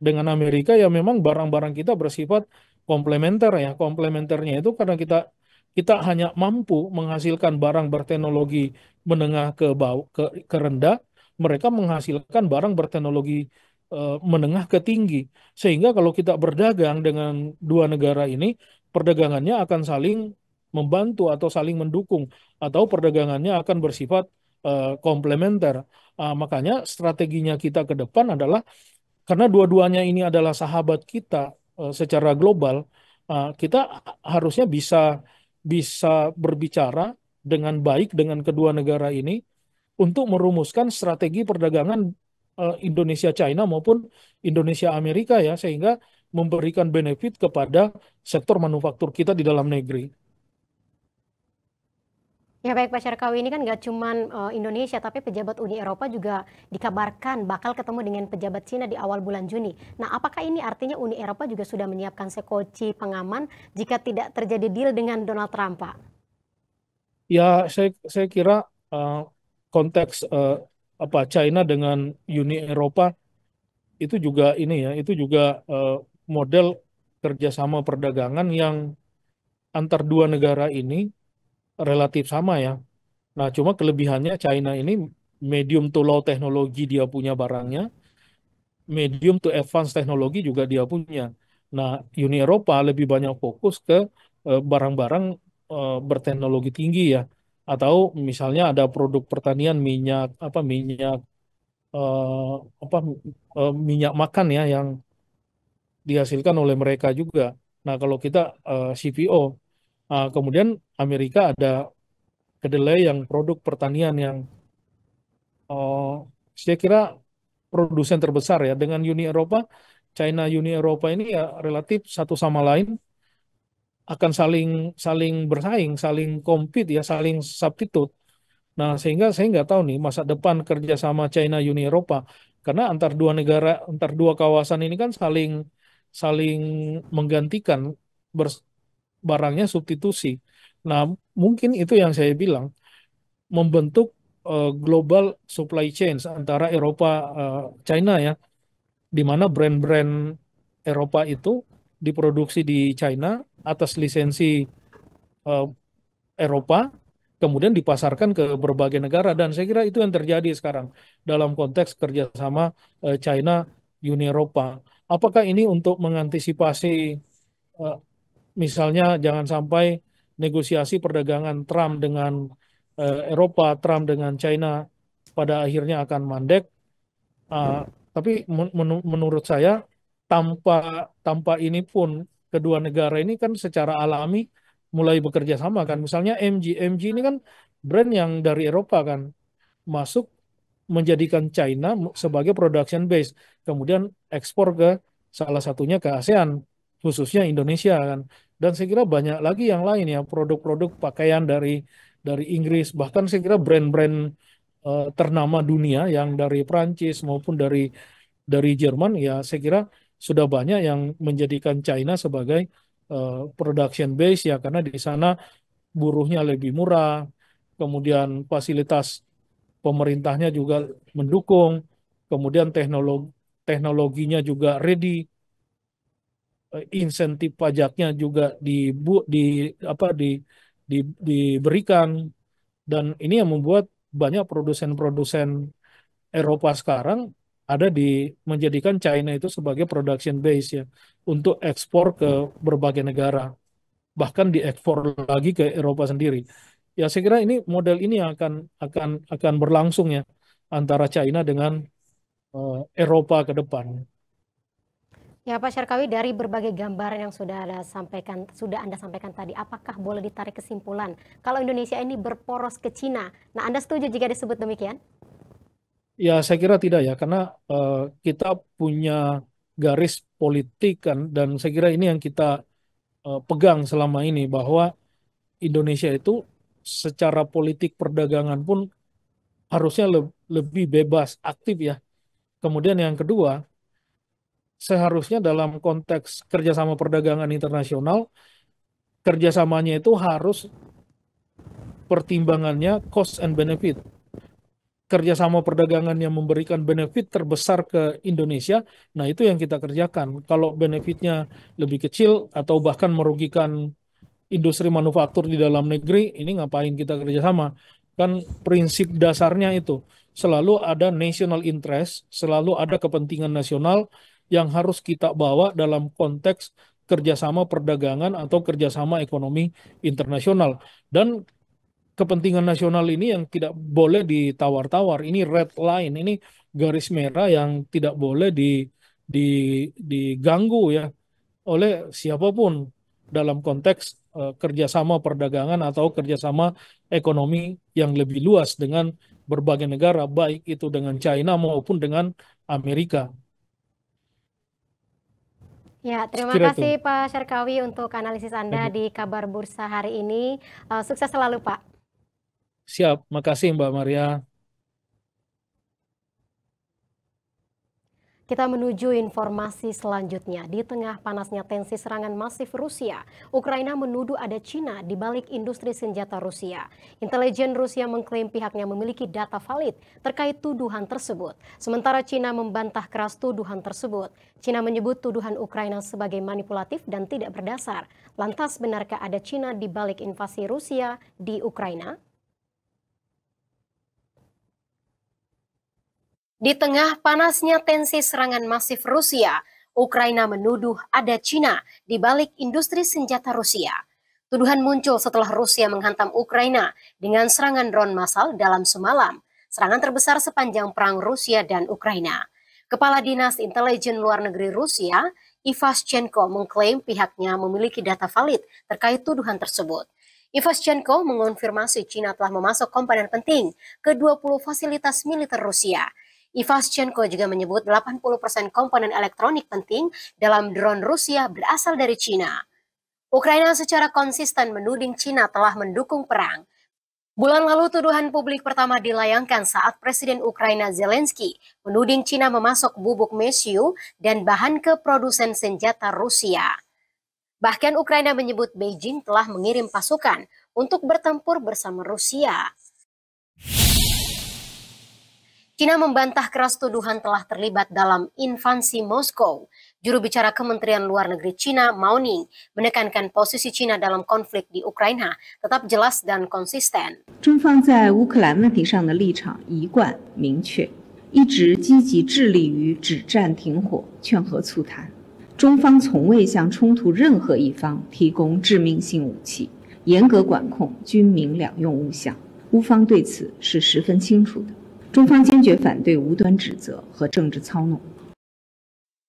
ya memang barang-barang kita bersifat komplementer ya. Komplementernya itu karena kita kita hanya mampu menghasilkan barang berteknologi menengah ke rendah, mereka menghasilkan barang berteknologi menengah ke tinggi. Sehingga kalau kita berdagang dengan dua negara ini, perdagangannya akan saling membantu atau saling mendukung, atau perdagangannya akan bersifat komplementer. Makanya strateginya kita ke depan adalah karena dua-duanya ini adalah sahabat kita secara global, kita harusnya bisa bisa berbicara dengan baik dengan kedua negara ini untuk merumuskan strategi perdagangan Indonesia-China maupun Indonesia-Amerika ya, sehingga memberikan benefit kepada sektor manufaktur kita di dalam negeri. Ya baik Pak Syarkawi, ini kan nggak cuman Indonesia, tapi pejabat Uni Eropa juga dikabarkan bakal ketemu dengan pejabat Cina di awal bulan Juni. Nah, apakah ini artinya Uni Eropa juga sudah menyiapkan sekoci pengaman jika tidak terjadi deal dengan Donald Trump, Pak? Ya, saya kira uh, konteks China dengan Uni Eropa itu juga ini ya, itu juga model kerjasama perdagangan yang antar dua negara ini relatif sama ya. Nah, cuma kelebihannya China ini medium to low teknologi dia punya barangnya, medium to advance teknologi juga dia punya. Nah, Uni Eropa lebih banyak fokus ke barang-barang berteknologi tinggi ya. Atau misalnya ada produk pertanian minyak eh, apa minyak makan ya yang dihasilkan oleh mereka juga. Nah, kalau kita CPO, kemudian Amerika ada kedelai yang produk pertanian yang eh, saya kira produsen terbesar ya dengan Uni Eropa, China Uni Eropa ini ya relatif satu sama lain akan saling saling bersaing, saling compete ya, saling substitute. Nah, sehingga saya nggak tahu nih masa depan kerjasama China Uni Eropa karena antar dua negara, antar dua kawasan ini kan saling saling menggantikan barangnya substitusi. Nah, mungkin itu yang saya bilang membentuk global supply chain antara Eropa China ya, di mana brand-brand Eropa itu diproduksi di China atas lisensi eh, Eropa, kemudian dipasarkan ke berbagai negara. Dan saya kira itu yang terjadi sekarang dalam konteks kerjasama China Uni Eropa. Apakah ini untuk mengantisipasi eh, misalnya jangan sampai negosiasi perdagangan Trump dengan Eropa, Trump dengan China pada akhirnya akan mandek? Uh, tapi menurut saya tanpa tanpa ini pun kedua negara ini kan secara alami mulai bekerja sama kan. Misalnya MG ini kan brand yang dari Eropa kan masuk menjadikan China sebagai production base, kemudian ekspor ke salah satunya ke ASEAN, khususnya Indonesia kan. Dan saya kira banyak lagi yang lain ya produk-produk pakaian dari Inggris, bahkan saya kira brand-brand ternama dunia yang dari Prancis maupun dari Jerman ya saya kira sudah banyak yang menjadikan China sebagai production base ya karena di sana buruhnya lebih murah, kemudian fasilitas pemerintahnya juga mendukung, kemudian teknologinya juga ready, insentif pajaknya juga di apa diberikan dan ini yang membuat banyak produsen-produsen Eropa sekarang ada di menjadikan China itu sebagai production base ya untuk ekspor ke berbagai negara, bahkan diekspor lagi ke Eropa sendiri. Ya saya kira ini model ini yang akan berlangsung ya antara China dengan Eropa ke depan. Ya Pak Syarkawi, dari berbagai gambaran yang sudah Anda sampaikan tadi, apakah boleh ditarik kesimpulan kalau Indonesia ini berporos ke Cina? Nah, Anda setuju jika disebut demikian? Ya saya kira tidak ya karena kita punya garis politik kan dan saya kira ini yang kita pegang selama ini bahwa Indonesia itu secara politik perdagangan pun harusnya lebih bebas, aktif ya. Kemudian yang kedua, seharusnya dalam konteks kerjasama perdagangan internasional, kerjasamanya itu harus pertimbangannya cost and benefit. Kerjasama perdagangan yang memberikan benefit terbesar ke Indonesia, nah itu yang kita kerjakan. Kalau benefitnya lebih kecil atau bahkan merugikan industri manufaktur di dalam negeri, ini ngapain kita kerjasama? Kan prinsip dasarnya itu selalu ada national interest, selalu ada kepentingan nasional yang harus kita bawa dalam konteks kerjasama perdagangan atau kerjasama ekonomi internasional. Dan kepentingan nasional ini yang tidak boleh ditawar-tawar. Ini red line, ini garis merah yang tidak boleh di, diganggu ya oleh siapapun dalam konteks kerjasama perdagangan atau kerjasama ekonomi yang lebih luas dengan berbagai negara, baik itu dengan China maupun dengan Amerika. Ya, terima Sekira itu. kasih Pak Syarkawi untuk analisis Anda di Kabar Bursa hari ini. Sukses selalu, Pak. Siap, makasih Mbak Maria. Kita menuju informasi selanjutnya. Di tengah panasnya tensi serangan masif Rusia, Ukraina menuduh ada Cina di balik industri senjata Rusia. Intelijen Rusia mengklaim pihaknya memiliki data valid terkait tuduhan tersebut. Sementara Cina membantah keras tuduhan tersebut. Cina menyebut tuduhan Ukraina sebagai manipulatif dan tidak berdasar. Lantas, benarkah ada Cina di balik invasi Rusia di Ukraina? Di tengah panasnya tensi serangan masif Rusia, Ukraina menuduh ada Cina di balik industri senjata Rusia. Tuduhan muncul setelah Rusia menghantam Ukraina dengan serangan drone massal dalam semalam, serangan terbesar sepanjang perang Rusia dan Ukraina. Kepala Dinas Intelijen Luar Negeri Rusia, Ivashchenko, mengklaim pihaknya memiliki data valid terkait tuduhan tersebut. Ivashchenko mengonfirmasi Cina telah memasok komponen penting ke 20 fasilitas militer Rusia. Ivashchenko juga menyebut 80% komponen elektronik penting dalam drone Rusia berasal dari Cina. Ukraina secara konsisten menuding Cina telah mendukung perang. Bulan lalu tuduhan publik pertama dilayangkan saat Presiden Ukraina Zelensky menuding Cina memasok bubuk mesiu dan bahan ke produsen senjata Rusia. Bahkan Ukraina menyebut Beijing telah mengirim pasukan untuk bertempur bersama Rusia. Cina membantah keras tuduhan telah terlibat dalam invasi Moskow. Juru bicara Kementerian Luar Negeri Cina, Mao Ning, menekankan posisi Cina dalam konflik di Ukraina tetap jelas dan konsisten. 中方在乌克兰问题上的立场一贯明确，一直积极致力于止战停火、劝和促谈。中方从未向冲突任何一方提供致命性武器，严格管控军民两用物项。乌方对此是十分清楚的。 中方坚决反对无端指责和政治操弄。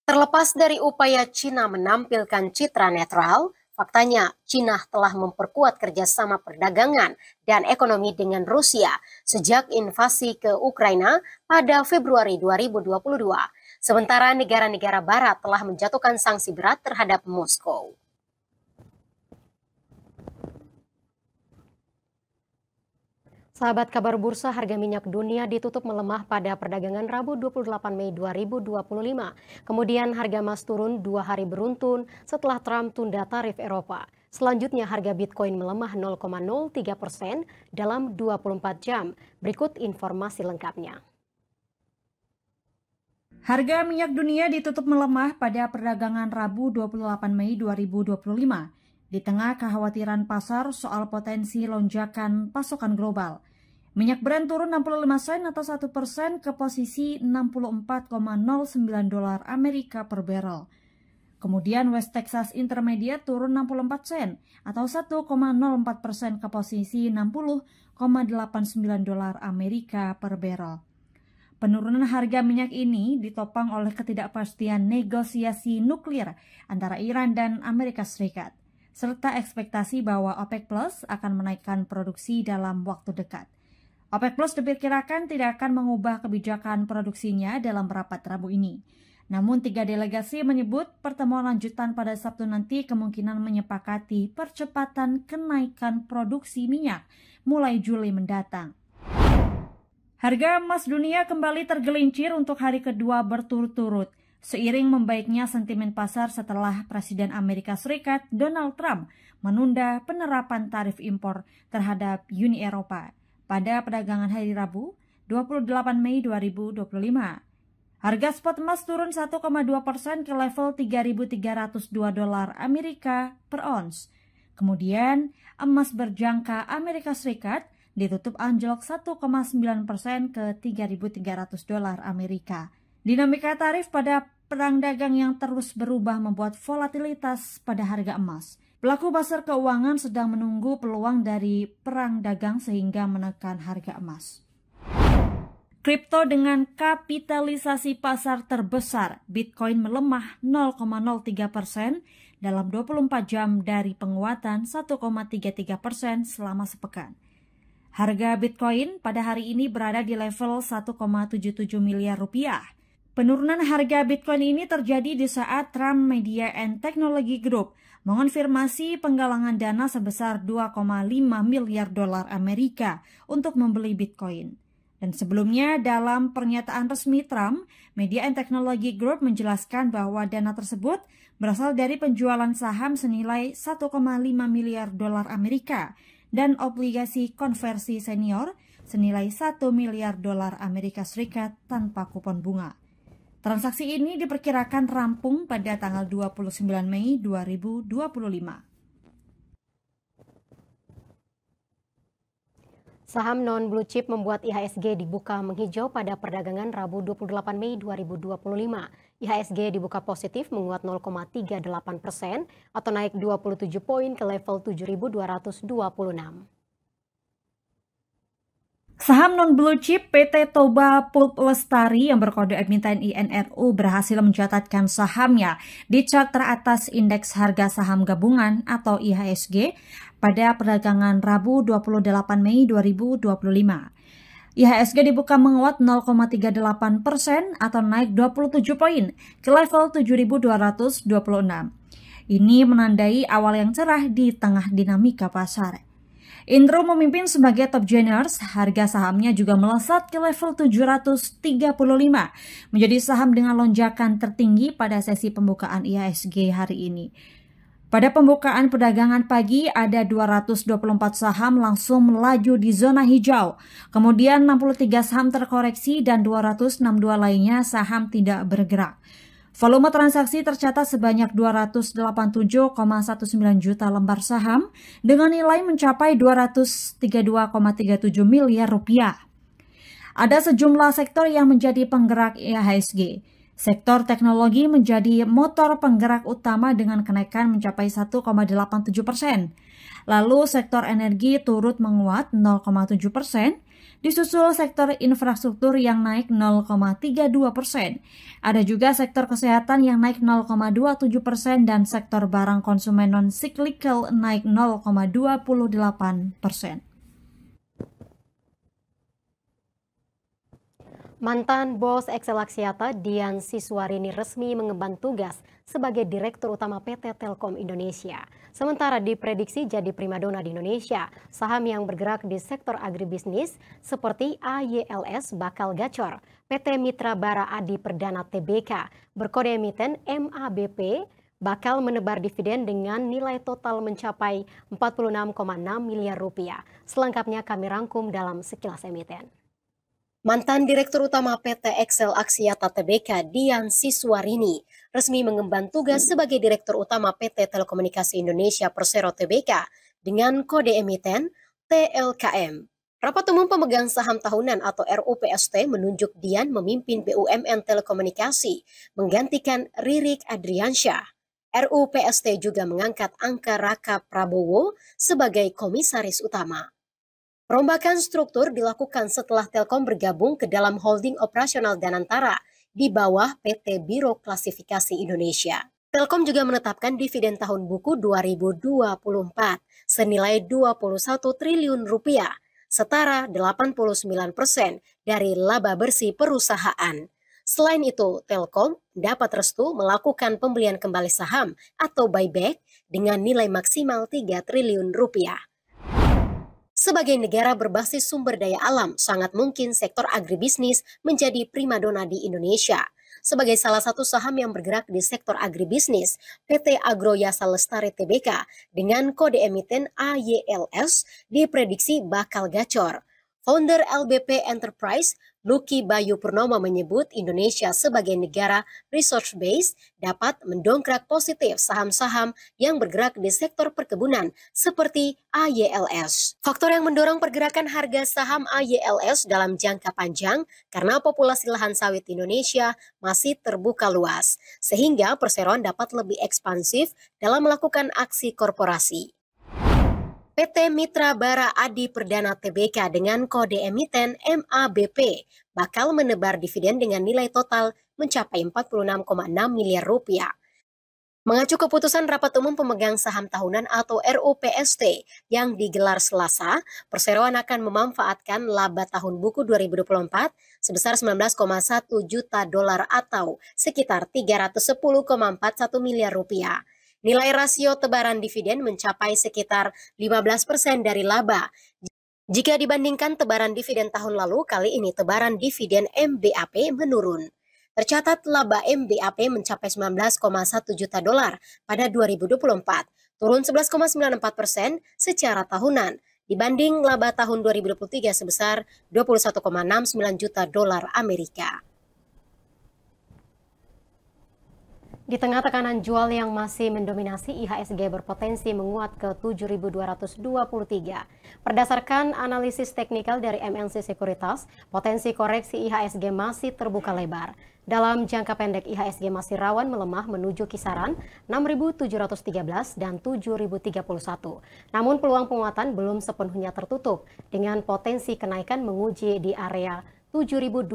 Terlepas dari upaya Cina menampilkan citra netral, faktanya Cina telah memperkuat kerjasama perdagangan dan ekonomi dengan Rusia sejak invasi ke Ukraina pada Februari 2022. Sementara negara-negara barat telah menjatuhkan sanksi berat terhadap Moskow. Sahabat Kabar Bursa, harga minyak dunia ditutup melemah pada perdagangan Rabu 28 Mei 2025. Kemudian harga emas turun 2 hari beruntun setelah Trump tunda tarif Eropa. Selanjutnya harga Bitcoin melemah 0,03% dalam 24 jam. Berikut informasi lengkapnya. Harga minyak dunia ditutup melemah pada perdagangan Rabu 28 Mei 2025. Di tengah kekhawatiran pasar soal potensi lonjakan pasokan global, minyak Brent turun 65 sen atau 1% ke posisi $64,09 Amerika per barrel. Kemudian West Texas Intermediate turun 64 sen atau 1,04% ke posisi $60,89 Amerika per barrel. Penurunan harga minyak ini ditopang oleh ketidakpastian negosiasi nuklir antara Iran dan Amerika Serikat, serta ekspektasi bahwa OPEC Plus akan menaikkan produksi dalam waktu dekat. OPEC Plus diperkirakan tidak akan mengubah kebijakan produksinya dalam rapat Rabu ini. Namun 3 delegasi menyebut pertemuan lanjutan pada Sabtu nanti kemungkinan menyepakati percepatan kenaikan produksi minyak mulai Juli mendatang. Harga emas dunia kembali tergelincir untuk hari kedua berturut-turut, seiring membaiknya sentimen pasar setelah Presiden Amerika Serikat Donald Trump menunda penerapan tarif impor terhadap Uni Eropa pada perdagangan hari Rabu 28 Mei 2025. Harga spot emas turun 1,2% ke level $3.302 Amerika per ons. Kemudian emas berjangka Amerika Serikat ditutup anjlok 1,9% ke $3.300 Amerika. Dinamika tarif pada perang dagang yang terus berubah membuat volatilitas pada harga emas. Pelaku pasar keuangan sedang menunggu peluang dari perang dagang sehingga menekan harga emas. Kripto dengan kapitalisasi pasar terbesar, Bitcoin melemah 0,03% dalam 24 jam dari penguatan 1,33% selama sepekan. Harga Bitcoin pada hari ini berada di level 1,77 miliar rupiah. Penurunan harga Bitcoin ini terjadi di saat Trump Media and Technology Group mengonfirmasi penggalangan dana sebesar 2,5 miliar dolar Amerika untuk membeli Bitcoin. Dan sebelumnya dalam pernyataan resmi Trump, Media and Technology Group menjelaskan bahwa dana tersebut berasal dari penjualan saham senilai 1,5 miliar dolar Amerika dan obligasi konversi senior senilai 1 miliar dolar Amerika Serikat tanpa kupon bunga. Transaksi ini diperkirakan rampung pada tanggal 29 Mei 2025. Saham non-blue chip membuat IHSG dibuka menghijau pada perdagangan Rabu 28 Mei 2025. IHSG dibuka positif menguat 0,38% atau naik 27 poin ke level 7.226. Saham non-blue chip PT Toba Pulp Lestari yang berkode emiten INRU berhasil mencatatkan sahamnya di chart teratas indeks harga saham gabungan atau IHSG pada perdagangan Rabu 28 Mei 2025. IHSG dibuka menguat 0,38% atau naik 27 poin ke level 7.226. Ini menandai awal yang cerah di tengah dinamika pasar. Indro memimpin sebagai top gainers, harga sahamnya juga melesat ke level 735, menjadi saham dengan lonjakan tertinggi pada sesi pembukaan IHSG hari ini. Pada pembukaan perdagangan pagi, ada 224 saham langsung melaju di zona hijau, kemudian 63 saham terkoreksi dan 262 lainnya saham tidak bergerak. Volume transaksi tercatat sebanyak 287,19 juta lembar saham dengan nilai mencapai 232,37 miliar rupiah. Ada sejumlah sektor yang menjadi penggerak IHSG. Sektor teknologi menjadi motor penggerak utama dengan kenaikan mencapai 1,87%. Lalu sektor energi turut menguat 0,7%. Disusul sektor infrastruktur yang naik 0,32%. Ada juga sektor kesehatan yang naik 0,27% dan sektor barang konsumen non-cyclical naik 0,28%. Mantan bos Excel Axiata Dian Siswarini resmi mengemban tugas sebagai Direktur Utama PT Telkom Indonesia. Sementara diprediksi jadi primadona di Indonesia, saham yang bergerak di sektor agribisnis seperti AYLS bakal gacor. PT Mitra Bara Adi Perdana Tbk berkode emiten MABP bakal menebar dividen dengan nilai total mencapai 46,6 miliar rupiah. Selengkapnya kami rangkum dalam sekilas emiten. Mantan Direktur Utama PT Excel Axiata Tbk Dian Siswarini resmi mengemban tugas sebagai Direktur Utama PT Telekomunikasi Indonesia Persero Tbk dengan kode emiten TLKM. Rapat Umum Pemegang Saham Tahunan atau RUPST menunjuk Dian memimpin BUMN Telekomunikasi menggantikan Ririk Adriansyah. RUPST juga mengangkat Angka Raka Prabowo sebagai Komisaris Utama. Perombakan struktur dilakukan setelah Telkom bergabung ke dalam holding operasional Danantara di bawah PT Biro Klasifikasi Indonesia. Telkom juga menetapkan dividen tahun buku 2024 senilai 21 triliun rupiah, setara 89% dari laba bersih perusahaan. Selain itu, Telkom dapat restu melakukan pembelian kembali saham atau buyback dengan nilai maksimal 3 triliun rupiah. Sebagai negara berbasis sumber daya alam, sangat mungkin sektor agribisnis menjadi primadona di Indonesia. Sebagai salah satu saham yang bergerak di sektor agribisnis, PT Agroyasa Lestari Tbk dengan kode emiten AYLS diprediksi bakal gacor. Founder LBP Enterprise, Lucky Bayu Purnomo menyebut Indonesia sebagai negara resource base dapat mendongkrak positif saham-saham yang bergerak di sektor perkebunan seperti AYLS. Faktor yang mendorong pergerakan harga saham AYLS dalam jangka panjang karena populasi lahan sawit Indonesia masih terbuka luas, sehingga perseroan dapat lebih ekspansif dalam melakukan aksi korporasi. PT Mitra Bara Adi Perdana Tbk dengan kode emiten MABP bakal menebar dividen dengan nilai total mencapai 46,6 miliar rupiah. Mengacu keputusan Rapat Umum Pemegang Saham Tahunan atau RUPST yang digelar Selasa, perseroan akan memanfaatkan laba tahun buku 2024 sebesar 19,1 juta dolar atau sekitar 310,41 miliar rupiah. Nilai rasio tebaran dividen mencapai sekitar 15% dari laba. Jika dibandingkan tebaran dividen tahun lalu, kali ini tebaran dividen MBAP menurun. Tercatat laba MBAP mencapai 19,1 juta dolar pada 2024, turun 11,94% secara tahunan dibanding laba tahun 2023 sebesar 21,69 juta dolar Amerika. Di tengah tekanan jual yang masih mendominasi, IHSG berpotensi menguat ke 7.223. Berdasarkan analisis teknikal dari MNC Sekuritas, potensi koreksi IHSG masih terbuka lebar. Dalam jangka pendek, IHSG masih rawan melemah menuju kisaran 6.713 dan 7.031. Namun peluang penguatan belum sepenuhnya tertutup dengan potensi kenaikan menguji di area 7.025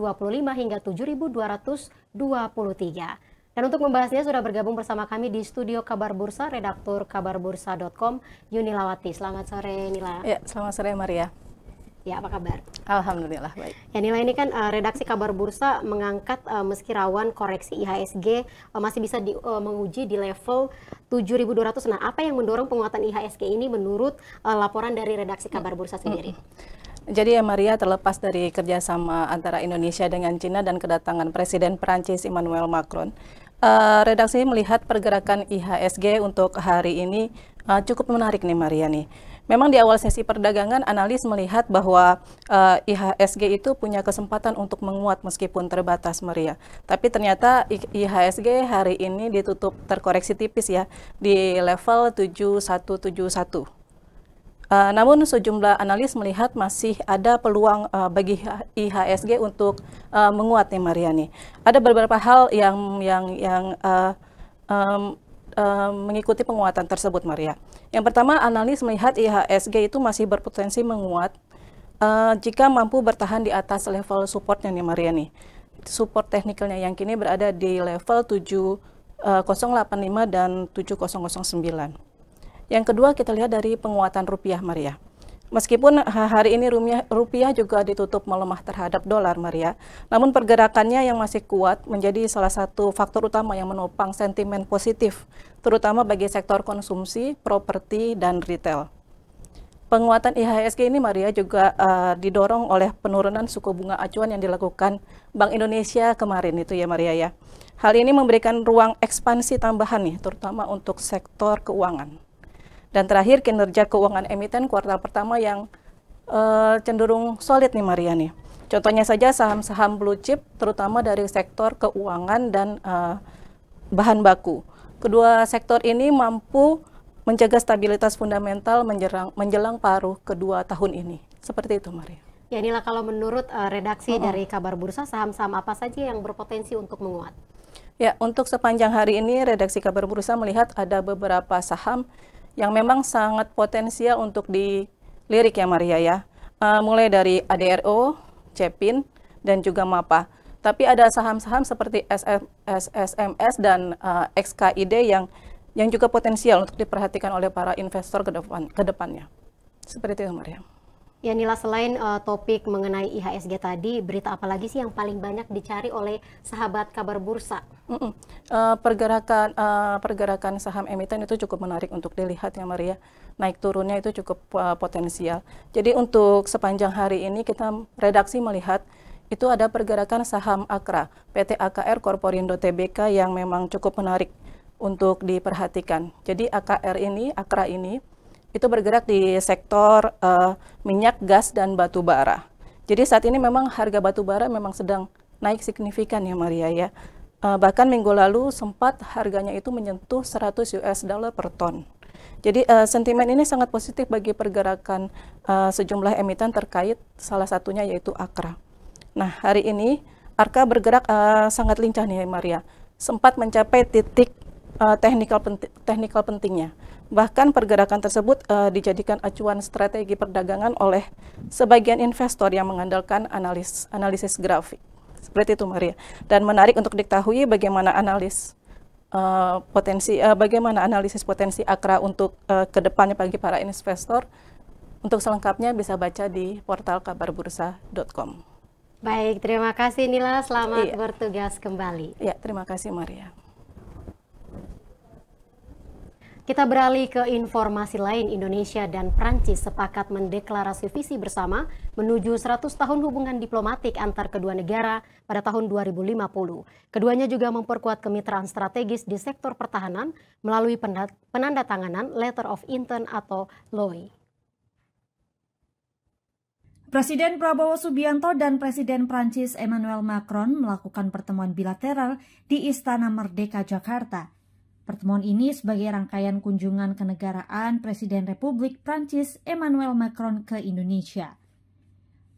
hingga 7.223. Dan untuk membahasnya sudah bergabung bersama kami di studio Kabar Bursa, redaktur kabarbursa.com, Yuni Lawati. Selamat sore, Nila. Ya, selamat sore, Maria. Ya, apa kabar? Alhamdulillah, baik. Ya, Nila, ini kan redaksi Kabar Bursa mengangkat meski rawan koreksi IHSG masih bisa menguji di level 7.200. Nah, apa yang mendorong penguatan IHSG ini menurut laporan dari redaksi Kabar Bursa sendiri? Jadi ya Maria, terlepas dari kerjasama antara Indonesia dengan Cina dan kedatangan Presiden Perancis Emmanuel Macron, redaksi melihat pergerakan IHSG untuk hari ini cukup menarik nih Maria nih. Memang di awal sesi perdagangan, analis melihat bahwa IHSG itu punya kesempatan untuk menguat meskipun terbatas Maria. Tapi ternyata IHSG hari ini ditutup terkoreksi tipis ya di level 7171. Namun sejumlah analis melihat masih ada peluang bagi IHSG untuk menguat nih Maria nih. Ada beberapa hal yang mengikuti penguatan tersebut Maria. Yang pertama, analis melihat IHSG itu masih berpotensi menguat jika mampu bertahan di atas level supportnya nih Maria nih. Support teknikalnya yang kini berada di level 7085 dan 7009. Yang kedua, kita lihat dari penguatan rupiah Maria. Meskipun hari ini rupiah juga ditutup melemah terhadap dolar Maria, namun pergerakannya yang masih kuat menjadi salah satu faktor utama yang menopang sentimen positif, terutama bagi sektor konsumsi, properti, dan retail. Penguatan IHSG ini Maria juga didorong oleh penurunan suku bunga acuan yang dilakukan Bank Indonesia kemarin itu ya Maria ya. Hal ini memberikan ruang ekspansi tambahan nih, terutama untuk sektor keuangan. Dan terakhir, kinerja keuangan emiten kuartal pertama yang cenderung solid nih Maria nih. Contohnya saja saham-saham blue chip, terutama dari sektor keuangan dan bahan baku. Kedua sektor ini mampu menjaga stabilitas fundamental menjelang paruh kedua tahun ini. Seperti itu Maria. Ya, inilah kalau menurut redaksi dari Kabar Bursa, saham-saham apa saja yang berpotensi untuk menguat? Ya, untuk sepanjang hari ini redaksi Kabar Bursa melihat ada beberapa saham yang memang sangat potensial untuk dilirik ya Maria ya. Mulai dari ADRO, Cepin, dan juga MAPA. Tapi ada saham-saham seperti SSMS dan XKID yang juga potensial untuk diperhatikan oleh para investor ke depannya. Seperti itu Maria. Ya Nila, selain topik mengenai IHSG tadi, berita apa lagi sih yang paling banyak dicari oleh sahabat Kabar Bursa? Pergerakan saham emiten itu cukup menarik untuk dilihat ya Maria. Naik turunnya itu cukup potensial. Jadi untuk sepanjang hari ini kita redaksi melihat itu ada pergerakan saham AKRA, PT AKR Korporindo Tbk yang memang cukup menarik untuk diperhatikan. Jadi AKRA ini itu bergerak di sektor minyak, gas, dan batu bara. Jadi saat ini memang harga batu bara memang sedang naik signifikan ya Maria ya. Bahkan minggu lalu sempat harganya itu menyentuh 100 US dollar per ton. Jadi sentimen ini sangat positif bagi pergerakan sejumlah emiten terkait salah satunya yaitu AKRA. Nah hari ini AKRA bergerak sangat lincah nih Maria. Sempat mencapai titik teknikal pentingnya. Bahkan pergerakan tersebut dijadikan acuan strategi perdagangan oleh sebagian investor yang mengandalkan analisis grafik. Seperti itu Maria. Dan menarik untuk diketahui bagaimana analis bagaimana analisis potensi AKRA untuk kedepannya bagi para investor. Untuk selengkapnya bisa baca di portal kabarbursa.com. Baik, terima kasih Nila. Selamat bertugas kembali. Ya, terima kasih Maria. Kita beralih ke informasi lain. Indonesia dan Prancis sepakat mendeklarasi visi bersama menuju 100 tahun hubungan diplomatik antar kedua negara pada tahun 2050. Keduanya juga memperkuat kemitraan strategis di sektor pertahanan melalui penandatanganan Letter of Intent atau LOI. Presiden Prabowo Subianto dan Presiden Prancis Emmanuel Macron melakukan pertemuan bilateral di Istana Merdeka, Jakarta. Pertemuan ini sebagai rangkaian kunjungan kenegaraan Presiden Republik Prancis Emmanuel Macron ke Indonesia.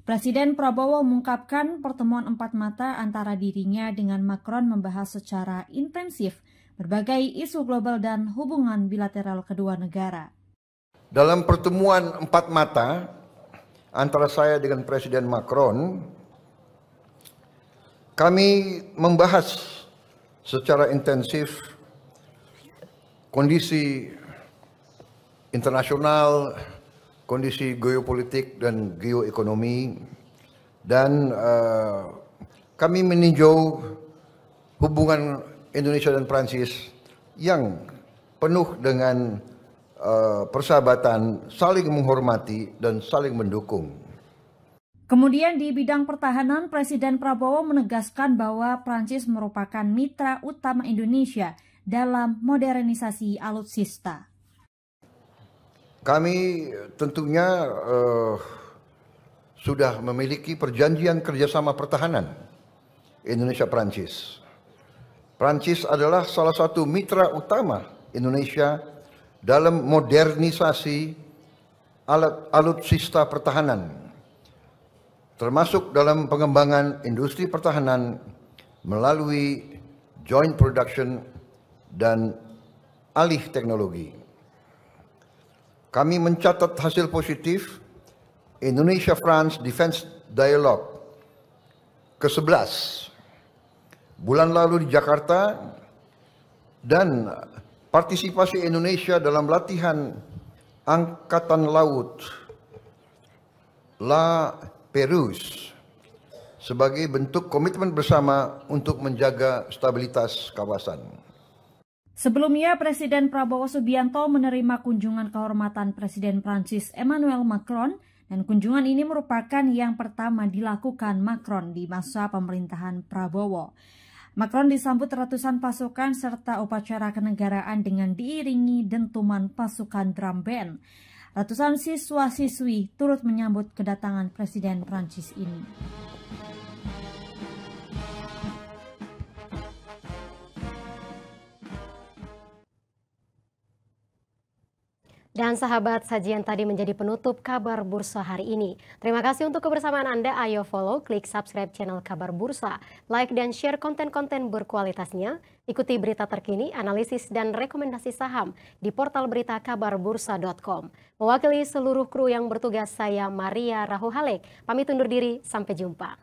Presiden Prabowo mengungkapkan pertemuan empat mata antara dirinya dengan Macron membahas secara intensif berbagai isu global dan hubungan bilateral kedua negara. Dalam pertemuan empat mata antara saya dengan Presiden Macron, kami membahas secara intensif kondisi internasional, kondisi geopolitik dan geoekonomi, dan kami meninjau hubungan Indonesia dan Prancis yang penuh dengan persahabatan, saling menghormati dan saling mendukung. Kemudian di bidang pertahanan, Presiden Prabowo menegaskan bahwa Prancis merupakan mitra utama Indonesia dalam modernisasi alutsista. Kami tentunya sudah memiliki perjanjian kerjasama pertahanan Indonesia-Prancis. Prancis adalah salah satu mitra utama Indonesia dalam modernisasi alutsista pertahanan, termasuk dalam pengembangan industri pertahanan melalui joint production dan alih teknologi. Kami mencatat hasil positif Indonesia-France Defense Dialogue ke-11 bulan lalu di Jakarta, dan partisipasi Indonesia dalam latihan Angkatan Laut La Pérouse sebagai bentuk komitmen bersama untuk menjaga stabilitas kawasan. Sebelumnya, Presiden Prabowo Subianto menerima kunjungan kehormatan Presiden Prancis Emmanuel Macron, dan kunjungan ini merupakan yang pertama dilakukan Macron di masa pemerintahan Prabowo. Macron disambut ratusan pasukan serta upacara kenegaraan dengan diiringi dentuman pasukan drum band. Ratusan siswa-siswi turut menyambut kedatangan Presiden Prancis ini. Dan sahabat, sajian tadi menjadi penutup Kabar Bursa hari ini. Terima kasih untuk kebersamaan Anda. Ayo follow, klik subscribe channel Kabar Bursa, like dan share konten-konten berkualitasnya. Ikuti berita terkini, analisis dan rekomendasi saham di portal berita kabarbursa.com. Mewakili seluruh kru yang bertugas, saya Maria Rahuhalek. Pamit undur diri, sampai jumpa.